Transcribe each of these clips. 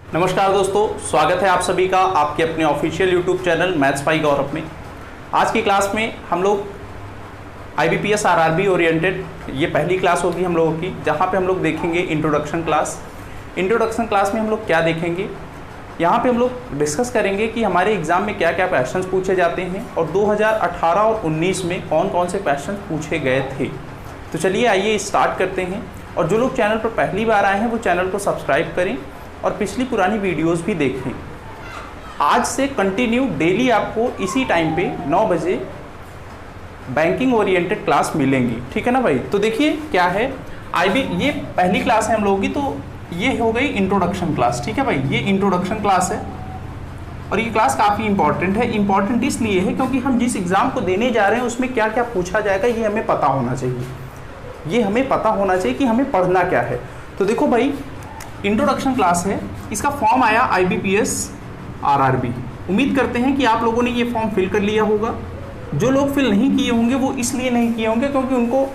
नमस्कार दोस्तों, स्वागत है आप सभी का आपके अपने official YouTube channel maths by Gaurav में। आज की क्लास में हम लोग IBPS RRB ओरिएंटेड ये पहली क्लास होगी हम लोगों की, जहाँ पे हम लोग देखेंगे इंट्रोडक्शन क्लास। इंट्रोडक्शन क्लास में हम लोग क्या देखेंगे, यहाँ पे हम लोग डिस्कस करेंगे कि हमारे एग्ज़ाम में क्या क्या क्वेश्चंस पूछे जाते हैं और 2018 और 19 में कौन कौन से क्वेश्चन पूछे गए थे। तो चलिए आइए स्टार्ट करते हैं। और जो लोग चैनल पर पहली बार आए हैं वो चैनल को सब्सक्राइब करें और पिछली पुरानी वीडियोस भी देखें। आज से कंटिन्यू डेली आपको इसी टाइम पे 9 बजे बैंकिंग ओरिएंटेड क्लास मिलेंगी, ठीक है ना भाई। तो देखिए क्या है, ये पहली क्लास है हम लोगों की, तो ये हो गई इंट्रोडक्शन क्लास, ठीक है भाई। ये इंट्रोडक्शन क्लास है और ये क्लास काफ़ी इंपॉर्टेंट है। इंपॉर्टेंट इसलिए है क्योंकि हम जिस एग्ज़ाम को देने जा रहे हैं उसमें क्या क्या पूछा जाएगा ये हमें पता होना चाहिए। ये हमें पता होना चाहिए कि हमें पढ़ना क्या है। तो देखो भाई, इंट्रोडक्शन क्लास है, इसका फॉर्म आया IBPS RRB। उम्मीद करते हैं कि आप लोगों ने ये फॉर्म फिल कर लिया होगा। जो लोग फिल नहीं किए होंगे वो इसलिए नहीं किए होंगे क्योंकि उनको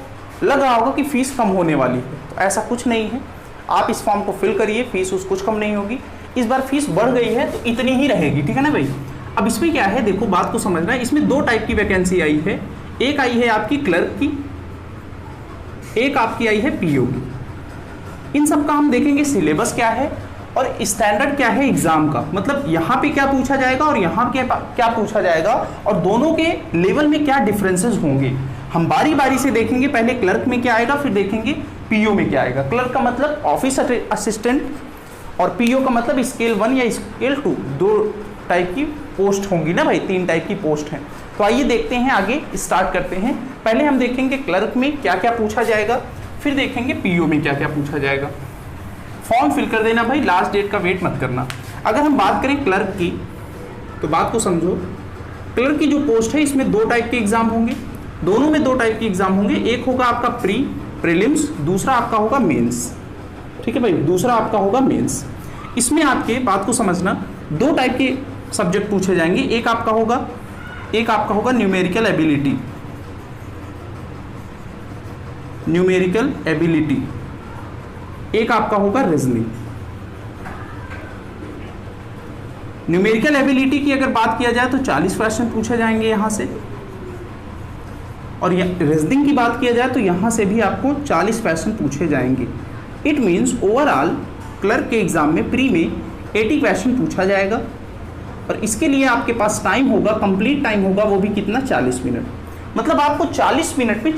लग रहा होगा कि फ़ीस कम होने वाली है। तो ऐसा कुछ नहीं है, आप इस फॉर्म को फिल करिए, फीस कुछ कम नहीं होगी। इस बार फीस बढ़ गई है तो इतनी ही रहेगी, ठीक है ना भाई। अब इसमें क्या है, देखो बात को समझना है। इसमें 2 टाइप की वैकेंसी आई है, एक आई है आपकी क्लर्क की, एक आपकी आई है PO की। इन सब का हम देखेंगे सिलेबस क्या है और स्टैंडर्ड क्या है एग्जाम का, मतलब यहाँ पे क्या पूछा जाएगा और यहाँ क्या पूछा जाएगा और दोनों के लेवल में क्या डिफरेंसेस होंगे। हम बारी बारी से देखेंगे, पहले क्लर्क में क्या आएगा, फिर देखेंगे PO में क्या आएगा। क्लर्क का मतलब ऑफिस असिस्टेंट और PO का मतलब स्केल 1 या स्केल 2, 2 टाइप की पोस्ट होंगी ना भाई, 3 टाइप की पोस्ट हैं। तो आइए देखते हैं, आगे स्टार्ट करते हैं। पहले हम देखेंगे क्लर्क में क्या क्या पूछा जाएगा, फिर देखेंगे PO में क्या क्या पूछा जाएगा। फॉर्म फिल कर देना भाई, लास्ट डेट का वेट मत करना। अगर हम बात करें क्लर्क की तो बात को समझो। क्लर्क की जो पोस्ट है इसमें 2 टाइप के एग्जाम होंगे, दोनों में 2 टाइप के एग्जाम होंगे। एक होगा आपका प्रीलिम्स, दूसरा आपका होगा मेंस, ठीक है भाई, दूसरा आपका होगा मेंस। इसमें आपके बात को समझना, 2 टाइप के सब्जेक्ट पूछे जाएंगे। एक आपका होगा न्यूमेरिकल एबिलिटी, एक आपका होगा रीजनिंग। न्यूमेरिकल एबिलिटी की अगर बात किया जाए तो 40 क्वेश्चन पूछे जाएंगे यहां से, और रीजनिंग की बात किया जाए तो यहां से भी आपको 40 क्वेश्चन पूछे जाएंगे। इट मीन्स ओवरऑल क्लर्क के एग्जाम में प्री में 80 क्वेश्चन पूछा जाएगा और इसके लिए आपके पास टाइम होगा, कंप्लीट टाइम होगा, वो भी कितना, 40 मिनट। मतलब आपको 40 मिनट में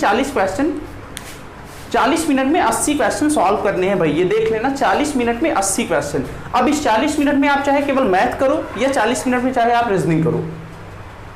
40 मिनट में 80 क्वेश्चन सॉल्व करने हैं भाई। ये देख लेना, 40 मिनट में 80 क्वेश्चन। अब इस 40 मिनट में आप चाहे केवल मैथ करो, या 40 मिनट में चाहे आप रीजनिंग करो,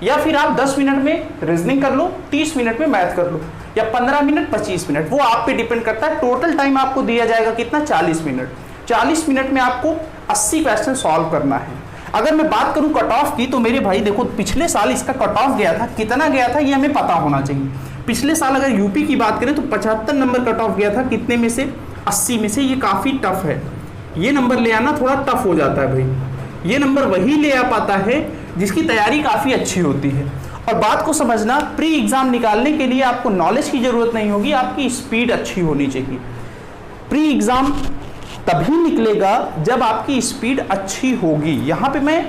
या फिर आप 10 मिनट में रीजनिंग कर लो, 30 मिनट में मैथ कर लो, या 15 मिनट 25 मिनट, वो आप पे डिपेंड करता है। टोटल टाइम आपको दिया जाएगा कितना, 40 मिनट। 40 मिनट में आपको 80 क्वेश्चन सॉल्व करना है। अगर मैं बात करूं कट ऑफ की तो मेरे भाई देखो, पिछले साल इसका कट ऑफ गया था, कितना गया था ये हमें पता होना चाहिए। पिछले साल अगर यूपी की बात करें तो 75 नंबर कट ऑफ गया था, कितने में से, 80 में से। ये काफ़ी टफ है, ये नंबर ले आना थोड़ा टफ हो जाता है भाई। ये नंबर वही ले आ पाता है जिसकी तैयारी काफ़ी अच्छी होती है। और बात को समझना, प्री एग्जाम निकालने के लिए आपको नॉलेज की ज़रूरत नहीं होगी, आपकी स्पीड अच्छी होनी चाहिए। प्री एग्जाम तभी निकलेगा जब आपकी स्पीड अच्छी होगी। यहाँ पे मैं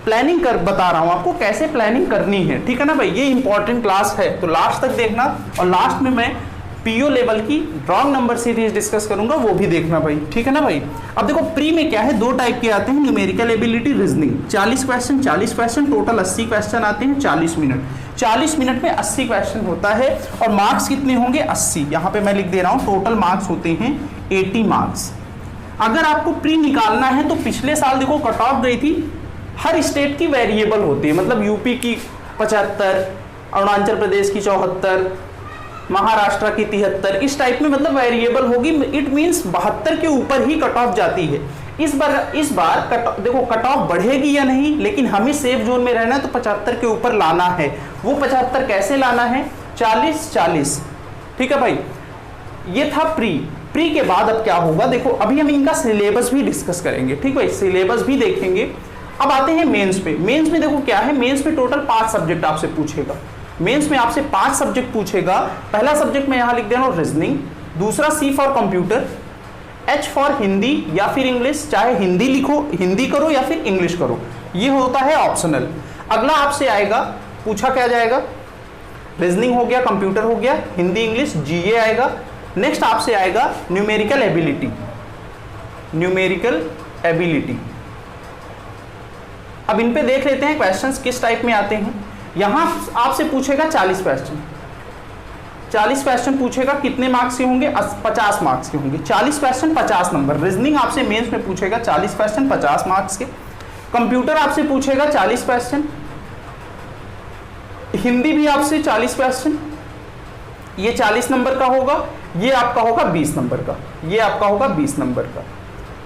प्लानिंग बता रहा हूँ आपको कैसे प्लानिंग करनी है, ठीक है ना भाई। ये इंपॉर्टेंट क्लास है तो लास्ट तक देखना, और लास्ट में मैं PO लेवल की रॉन्ग नंबर सीरीज डिस्कस करूंगा, वो भी देखना भाई, ठीक है ना भाई। अब देखो प्री में क्या है, 2 टाइप के आते हैं, numerical ability, reasoning. 40 question, total 80 question आते हैं, 40 मिनट। 40 मिनट में 80 क्वेश्चन होता है और मार्क्स कितने होंगे, 80। यहाँ पे मैं लिख दे रहा हूँ, टोटल मार्क्स होते हैं 80 मार्क्स। अगर आपको प्री निकालना है तो पिछले साल देखो कट ऑफ गई थी, हर स्टेट की वेरिएबल होती है, मतलब यूपी की 75, अरुणाचल प्रदेश की 74, महाराष्ट्र की 73, इस टाइप में मतलब वेरिएबल होगी। इट मींस 72 के ऊपर ही कट ऑफ जाती है। इस बार देखो कट ऑफ बढ़ेगी या नहीं, लेकिन हमें सेफ जोन में रहना है तो 75 के ऊपर लाना है। वो 75 कैसे लाना है, 40-40, ठीक है भाई। ये था प्री के बाद अब क्या होगा, देखो अभी हम इनका सिलेबस भी डिस्कस करेंगे, ठीक भाई, सिलेबस भी देखेंगे। अब आते हैं मेंस पे। मेंस में देखो क्या है, मेंस में टोटल 5 सब्जेक्ट आपसे पूछेगा। मेंस में आपसे 5 सब्जेक्ट पूछेगा। पहला सब्जेक्ट मैं यहाँ लिख दे रहा हूँ रीजनिंग, दूसरा C for computer, H for Hindi या फिर इंग्लिश, चाहे हिंदी लिखो, हिंदी करो या फिर इंग्लिश करो, ये होता है ऑप्शनल। अगला आपसे आएगा, पूछा क्या जाएगा, रीजनिंग हो गया, कंप्यूटर हो गया, हिंदी इंग्लिश, जीए आएगा। नेक्स्ट आपसे आएगा न्यूमेरिकल एबिलिटी, न्यूमेरिकल एबिलिटी। अब इन पे देख लेते हैं क्वेश्चंस किस टाइप में आते हैं। यहां आपसे पूछेगा 40 क्वेश्चन, 40 क्वेश्चन पूछेगा, कितने मार्क्स के होंगे, 50 मार्क्स के होंगे। 40 क्वेश्चन 50 नंबर। रीजनिंग आपसे मेंस में पूछेगा 40 क्वेश्चन 50 मार्क्स के। कंप्यूटर आपसे पूछेगा 40 क्वेश्चन, हिंदी भी आपसे 40 क्वेश्चन, ये 40 नंबर का होगा, ये आपका होगा 20 नंबर का, ये आपका होगा 20 नंबर का,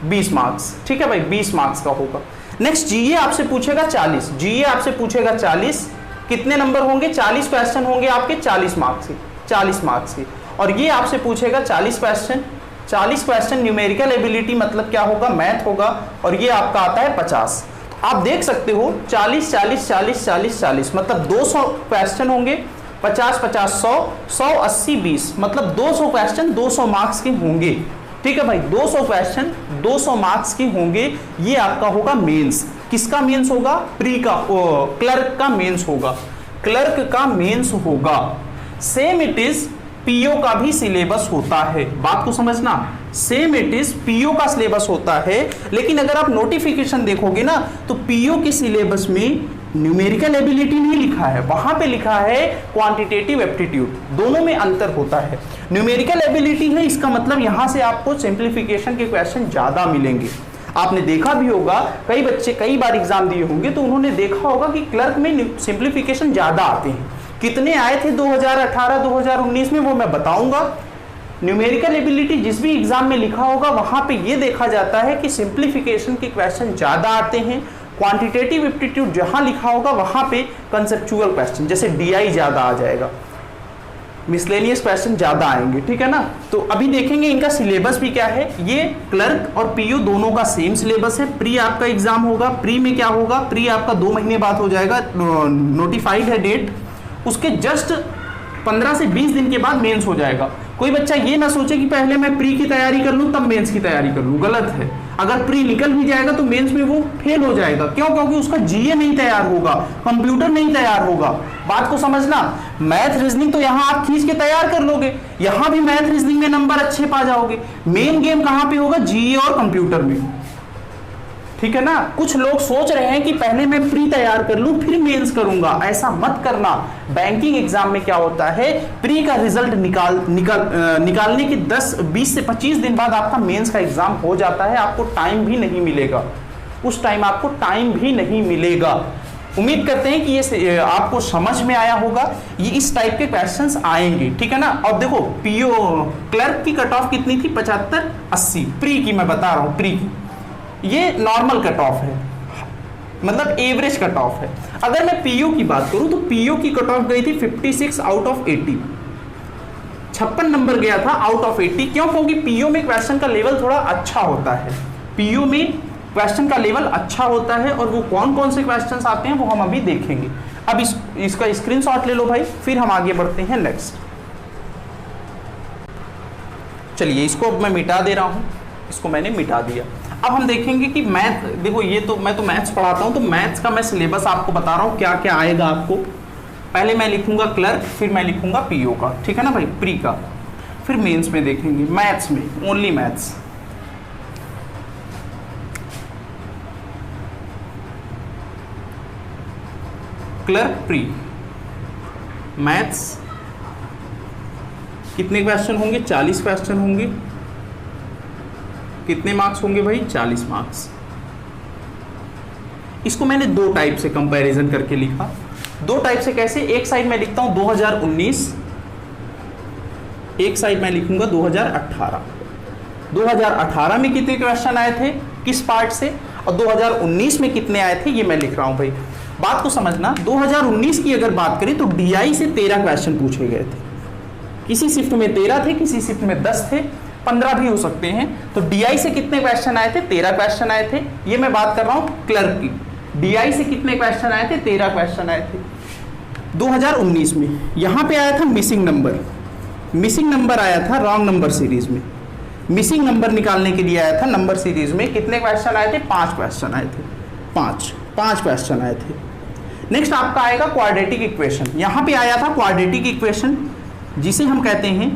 20 मार्क्स, ठीक है भाई, 20 मार्क्स का होगा। नेक्स्ट जीए आपसे पूछेगा 40, जीए आपसे पूछेगा 40, कितने नंबर होंगे, 40 क्वेश्चन होंगे आपके 40 मार्क्स के, 40 मार्क्स के। और ये आपसे पूछेगा 40 क्वेश्चन, 40 क्वेश्चन न्यूमेरिकल एबिलिटी मतलब क्या होगा, मैथ होगा, और ये आपका आता है 50। आप देख सकते हो 40 40 40 40 40 मतलब 200 क्वेश्चन होंगे, 50 50 100 100 80 20 मतलब 200 क्वेश्चन 200 मार्क्स के होंगे, ठीक है भाई। 200 क्वेश्चन 200 मार्क्स के होंगे। ये आपका होगा मेंस। किसका मेंस होगा, प्री का, क्लर्क का मेंस होगा, क्लर्क का मेंस होगा। सेम इट इज पीओ का भी सिलेबस होता है, बात को समझना, सेम इट इज पीओ का सिलेबस होता है। लेकिन अगर आप नोटिफिकेशन देखोगे ना तो पीओ के सिलेबस में न्यूमेरिकल एबिलिटी नहीं लिखा है, वहां पे लिखा है क्वांटिटेटिव एप्टीट्यूड, दोनों में अंतर होता है। न्यूमेरिकल एबिलिटी है, इसका मतलब यहां से आपको सिंप्लीफिकेशन के क्वेश्चन ज्यादा मिलेंगे। आपने देखा भी होगा, कई बच्चे कई बार एग्जाम दिए होंगे तो उन्होंने देखा होगा कि क्लर्क में सिंप्लीफिकेशन ज्यादा आते हैं। कितने आए थे 2018 2019 में वो मैं बताऊंगा। न्यूमेरिकल एबिलिटी जिस भी एग्जाम में लिखा होगा वहां पे ये देखा जाता है कि सिंप्लीफिकेशन के क्वेश्चन ज्यादा आते हैं। क्वांटिटेटिव एप्टीट्यूड जहां लिखा होगा वहां पे कंसेप्चुअल क्वेश्चन जैसे डीआई ज्यादा आ जाएगा, मिसलेनियस क्वेश्चन ज्यादा आएंगे, ठीक है ना। तो अभी देखेंगे इनका सिलेबस भी क्या है। ये क्लर्क और पीओ दोनों का सेम सिलेबस है। प्री आपका एग्जाम होगा, प्री में क्या होगा, प्री आपका 2 महीने बाद हो जाएगा, नोटिफाइड है डेट, उसके जस्ट 15 से 20 दिन के बाद मेंस हो जाएगा। कोई बच्चा ये ना सोचे कि पहले मैं प्री की तैयारी कर लूं तब मेंस की तैयारी कर लूं, गलत है। अगर प्री निकल भी जाएगा तो मेंस में वो फेल हो जाएगा। क्यों? क्योंकि उसका जीए नहीं तैयार होगा, कंप्यूटर नहीं तैयार होगा। बात को समझना, मैथ रीजनिंग तो यहां आप खींच के तैयार कर लोगे, यहां भी मैथ रीजनिंग में नंबर अच्छे पा जाओगे। मेन गेम कहां पे होगा, जीए और कंप्यूटर में, ठीक है ना। कुछ लोग सोच रहे हैं कि पहले मैं प्री तैयार कर लूं फिर मेंस करूंगा, ऐसा मत करना। बैंकिंग एग्जाम में क्या होता है, प्री का रिजल्ट निकालने के 20 से 25 दिन बाद आपका मेंस का एग्जाम हो जाता है। आपको टाइम भी नहीं मिलेगा, उस टाइम आपको टाइम भी नहीं मिलेगा। उम्मीद करते हैं कि ये आपको समझ में आया होगा। ये इस टाइप के क्वेश्चंस आएंगे, ठीक है ना। और देखो पीओ क्लर्क की कट ऑफ कितनी थी, 75 80। प्री की मैं बता रहा हूं, प्री की ये नॉर्मल कट ऑफ है, मतलब एवरेज कट ऑफ है। अगर मैं पीओ की बात करूं तो पीओ की कट ऑफ गई थी 56 आउट ऑफ 80, 56 नंबर गया था आउट ऑफ 80। क्यों? क्योंकि पीओ में क्वेश्चन का लेवल थोड़ा अच्छा होता है, पीओ में क्वेश्चन का लेवल अच्छा होता है। और वो कौन कौन से क्वेश्चन आते हैं वो हम अभी देखेंगे। अब इसका स्क्रीनशॉट ले लो भाई, फिर हम आगे बढ़ते हैं नेक्स्ट। चलिए इसको अब मैं मिटा दे रहा हूं, इसको मैंने मिटा दिया। अब हम देखेंगे कि मैथ, देखो ये तो मैं तो मैथ्स पढ़ाता हूं तो मैथ्स का मैं सिलेबस आपको बता रहा हूं क्या क्या आएगा आपको। पहले मैं लिखूंगा क्लर्क, फिर मैं लिखूंगा पीओ का, ठीक है ना भाई, प्री का, फिर मेंस में देखेंगे, मैथ्स में only maths. Clerk pre maths कितने क्वेश्चन होंगे, 40 क्वेश्चन होंगे। कितने मार्क्स होंगे भाई, 40 मार्क्स। इसको मैंने 2 टाइप से कंपैरिजन करके लिखा। 2 टाइप से कैसे, एक साइड में लिखता हूं 2019, एक साइड में लिखूंगा 2018। 2018 में कितने क्वेश्चन आए थे, किस पार्ट से, और 2019 में कितने आए थे ये मैं लिख रहा हूं भाई। बात को समझना, 2019 की अगर बात करें तो डीआई से 13 क्वेश्चन पूछे गए थे। किसी शिफ्ट में 13 थे, किसी शिफ्ट में 10 थे, 15 भी हो सकते हैं। तो डीआई से कितने क्वेश्चन आए थे, 13 क्वेश्चन आए थे। ये मैं बात कर रहा हूं क्लर्क की। डीआई से कितने क्वेश्चन आए थे, 13 क्वेश्चन आए थे 2019 में। यहां पे आया था मिसिंग नंबर, मिसिंग नंबर आया था रॉन्ग नंबर सीरीज में। मिसिंग नंबर निकालने के लिए आया था नंबर सीरीज में। कितने क्वेश्चन आए थे? 5 क्वेश्चन आए थे, 5 क्वेश्चन आए थे। नेक्स्ट आपका आएगा क्वाड्रेटिक इक्वेशन। यहां पे आया था क्वाड्रेटिक इक्वेशन जिसे हम कहते हैं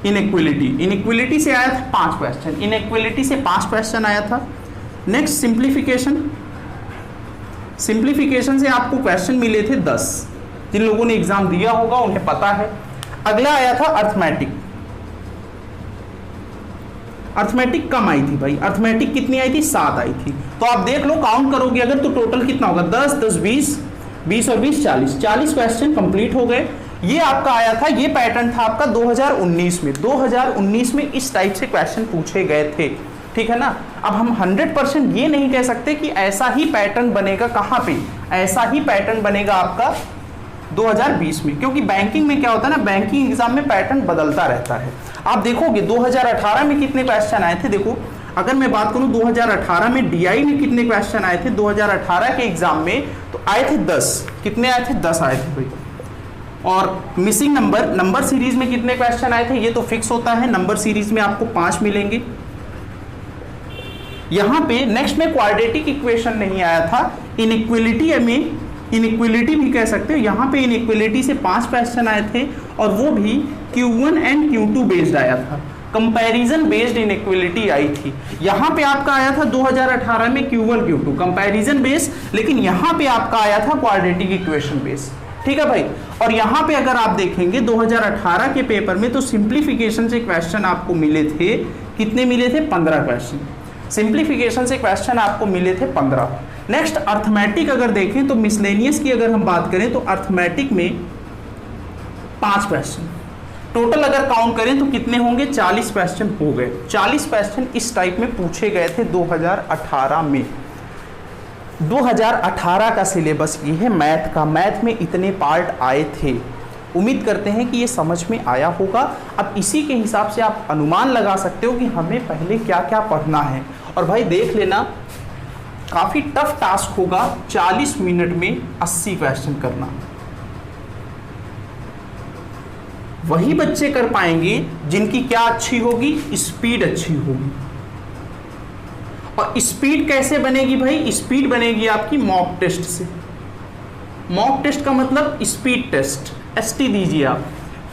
इनइक्विलिटी। इनइक्विलिटी से आया था 5 क्वेश्चन, इनइक्विलिटी से 5 क्वेश्चन आया था। Next simplification. सिंप्लीफिकेशन से आपको क्वेश्चन मिले थे 10। जिन लोगों ने एग्जाम दिया होगा उन्हें पता है। अगला आया था अर्थमेटिक। अर्थमेटिक कम आई थी भाई, अर्थमेटिक कितनी आई थी? 7 आई थी। तो आप देख लो, काउंट करोगे अगर तो टोटल कितना होगा? 10 10 20 20 और 20 40 क्वेश्चन कंप्लीट हो गए। ये आपका आया था, ये पैटर्न था आपका 2019 में। 2019 में इस टाइप से क्वेश्चन पूछे गए थे, ठीक है ना। अब हम 100% ये नहीं कह सकते कि ऐसा ही पैटर्न बनेगा। कहाँ पे ऐसा ही पैटर्न बनेगा आपका? 2020 में, क्योंकि बैंकिंग में क्या होता है ना, बैंकिंग एग्जाम में पैटर्न बदलता रहता है। आप देखोगे 2018 में कितने क्वेश्चन आए थे। देखो अगर मैं बात करूं 2018 में डीआई में कितने क्वेश्चन आए थे 2018 के एग्जाम में, तो आए थे 10। कितने आए थे? 10 आए थे भाई। और मिसिंग नंबर सीरीज में कितने क्वेश्चन आए थे? ये तो फिक्स होता है, नंबर सीरीज में आपको 5 मिलेंगे। यहां पे नेक्स्ट में क्वाड्रेटिक इक्वेशन नहीं आया था, इनइक्विलिटी में, इनइक्विलिटी भी कह सकते हो। यहां पे इनइक्विलिटी से 5 क्वेश्चन आए थे और वो भी Q1 एंड Q2 बेस्ड आया था, कंपैरिजन बेस्ड इनइक्विलिटी आई थी। यहां पे आपका आया था 2018 में Q1 Q2 कंपैरिजन बेस्ड, लेकिन यहां पे आपका आया था क्वाड्रेटिक इक्वेशन बेस्ड, ठीक है भाई। और यहां पे अगर आप देखेंगे 2018 के पेपर में तो सिंप्लीफिकेशन से क्वेश्चन आपको मिले थे, कितने मिले थे? 15 क्वेश्चन। सिंप्लीफिकेशन से क्वेश्चन आपको मिले थे 15। नेक्स्ट अर्थमेटिक अगर देखें तो मिसलेनियस की अगर हम बात करें तो अर्थमेटिक में 5 क्वेश्चन टोटल अगर काउंट करें तो कितने होंगे? 40 क्वेश्चन हो गए। 40 क्वेश्चन इस टाइप में पूछे गए थे 2018 में। 2018 का सिलेबस ये है मैथ का। मैथ में इतने पार्ट आए थे। उम्मीद करते हैं कि ये समझ में आया होगा। अब इसी के हिसाब से आप अनुमान लगा सकते हो कि हमें पहले क्या क्या पढ़ना है। और भाई देख लेना, काफी टफ टास्क होगा 40 मिनट में 80 क्वेश्चन करना। वही बच्चे कर पाएंगे जिनकी क्या अच्छी होगी? स्पीड अच्छी होगी। और स्पीड कैसे बनेगी भाई? स्पीड बनेगी आपकी मॉक टेस्ट से। मॉक टेस्ट का मतलब स्पीड टेस्ट। एसटी दीजिए आप,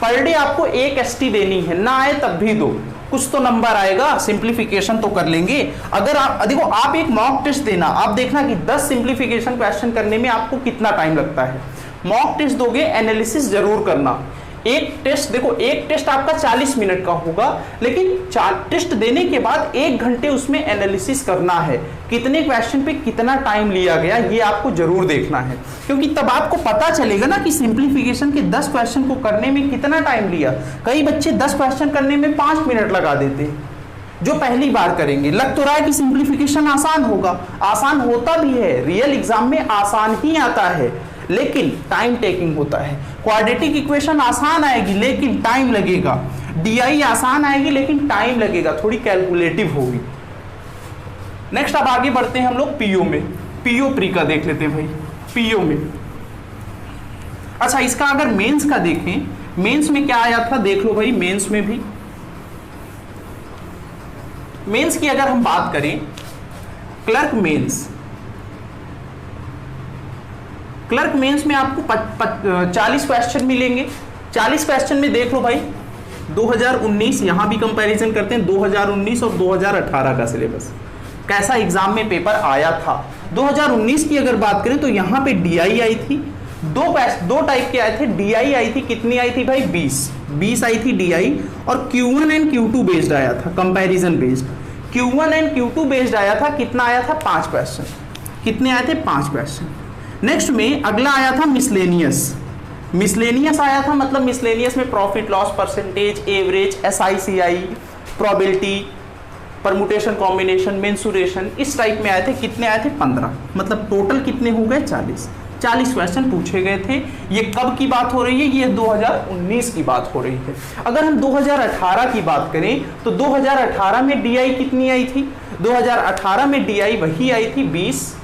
पर डे आपको 1 एसटी देनी है, ना आए तब भी दो, कुछ तो नंबर आएगा। सिंप्लीफिकेशन तो कर लेंगे। अगर आप देखो, आप एक मॉक टेस्ट देना, आप देखना कि 10 सिंप्लीफिकेशन क्वेश्चन करने में आपको कितना टाइम लगता है। मॉक टेस्ट दोगे, एनालिसिस जरूर करना। एक टेस्ट देखो, एक टेस्ट आपका 40 मिनट का होगा, लेकिन टेस्ट देने के बाद 1 घंटे उसमें एनालिसिस करना है। कितने क्वेश्चन पे कितना टाइम लिया गया ये आपको जरूर देखना है, क्योंकि तब आपको पता चलेगा ना कि सिंप्लीफिकेशन के 10 क्वेश्चन को करने में कितना टाइम लिया। कई बच्चे 10 क्वेश्चन करने में 5 मिनट लगा देते हैं, जो पहली बार करेंगे। लग तो रहा है कि सिंप्लीफिकेशन आसान होगा, आसान होता भी है, रियल एग्जाम में आसान ही आता है, लेकिन टाइम टेकिंग होता है। क्वाड्रेटिक इक्वेशन आसान आएगी लेकिन टाइम लगेगा। डीआई आसान आएगी लेकिन टाइम लगेगा, थोड़ी कैलकुलेटिव होगी। नेक्स्ट अब आगे बढ़ते हैं हम लोग पीओ में। पीओ प्री का देख लेते हैं भाई। पीओ में अच्छा, इसका अगर मेंस का देखें, मेंस में क्या आया था देख लो भाई। मेंस में भी, मेंस की अगर हम बात करें, क्लर्क मेंस, क्लर्क मेंस में आपको 40 क्वेश्चन मिलेंगे। 40 क्वेश्चन में देख लो भाई 2019, यहां भी कंपैरिजन करते हैं 2019 और 2018 का सिलेबस कैसा एग्जाम में पेपर आया था। 2019 की अगर बात करें तो यहां पे डीआई आई थी, दो टाइप के आए थे। डीआई आई थी, कितनी आई थी भाई? 20 आई थी डीआई, और Q1 एंड Q2 बेस्ड आया था, comparison based. Q1 and Q2 based आया था, कितना आया था? 5 क्वेश्चन। कितने आए थे? 5 क्वेश्चन। नेक्स्ट में अगला आया था मिसलेनियस। मिसलेनियस आया था, मतलब मिसलेनियस में profit loss percentage, average, SICI, probability, permutation combination, mensuration, इस टाइप में आए थे। कितने आए थे? 15। मतलब टोटल कितने हो गए? 40 क्वेश्चन पूछे गए थे। ये कब की बात हो रही है? ये 2019 की बात हो रही है। अगर हम 2018 की बात करें तो 2018 में डीआई कितनी आई थी? 2018 में डीआई वही आई थी 20,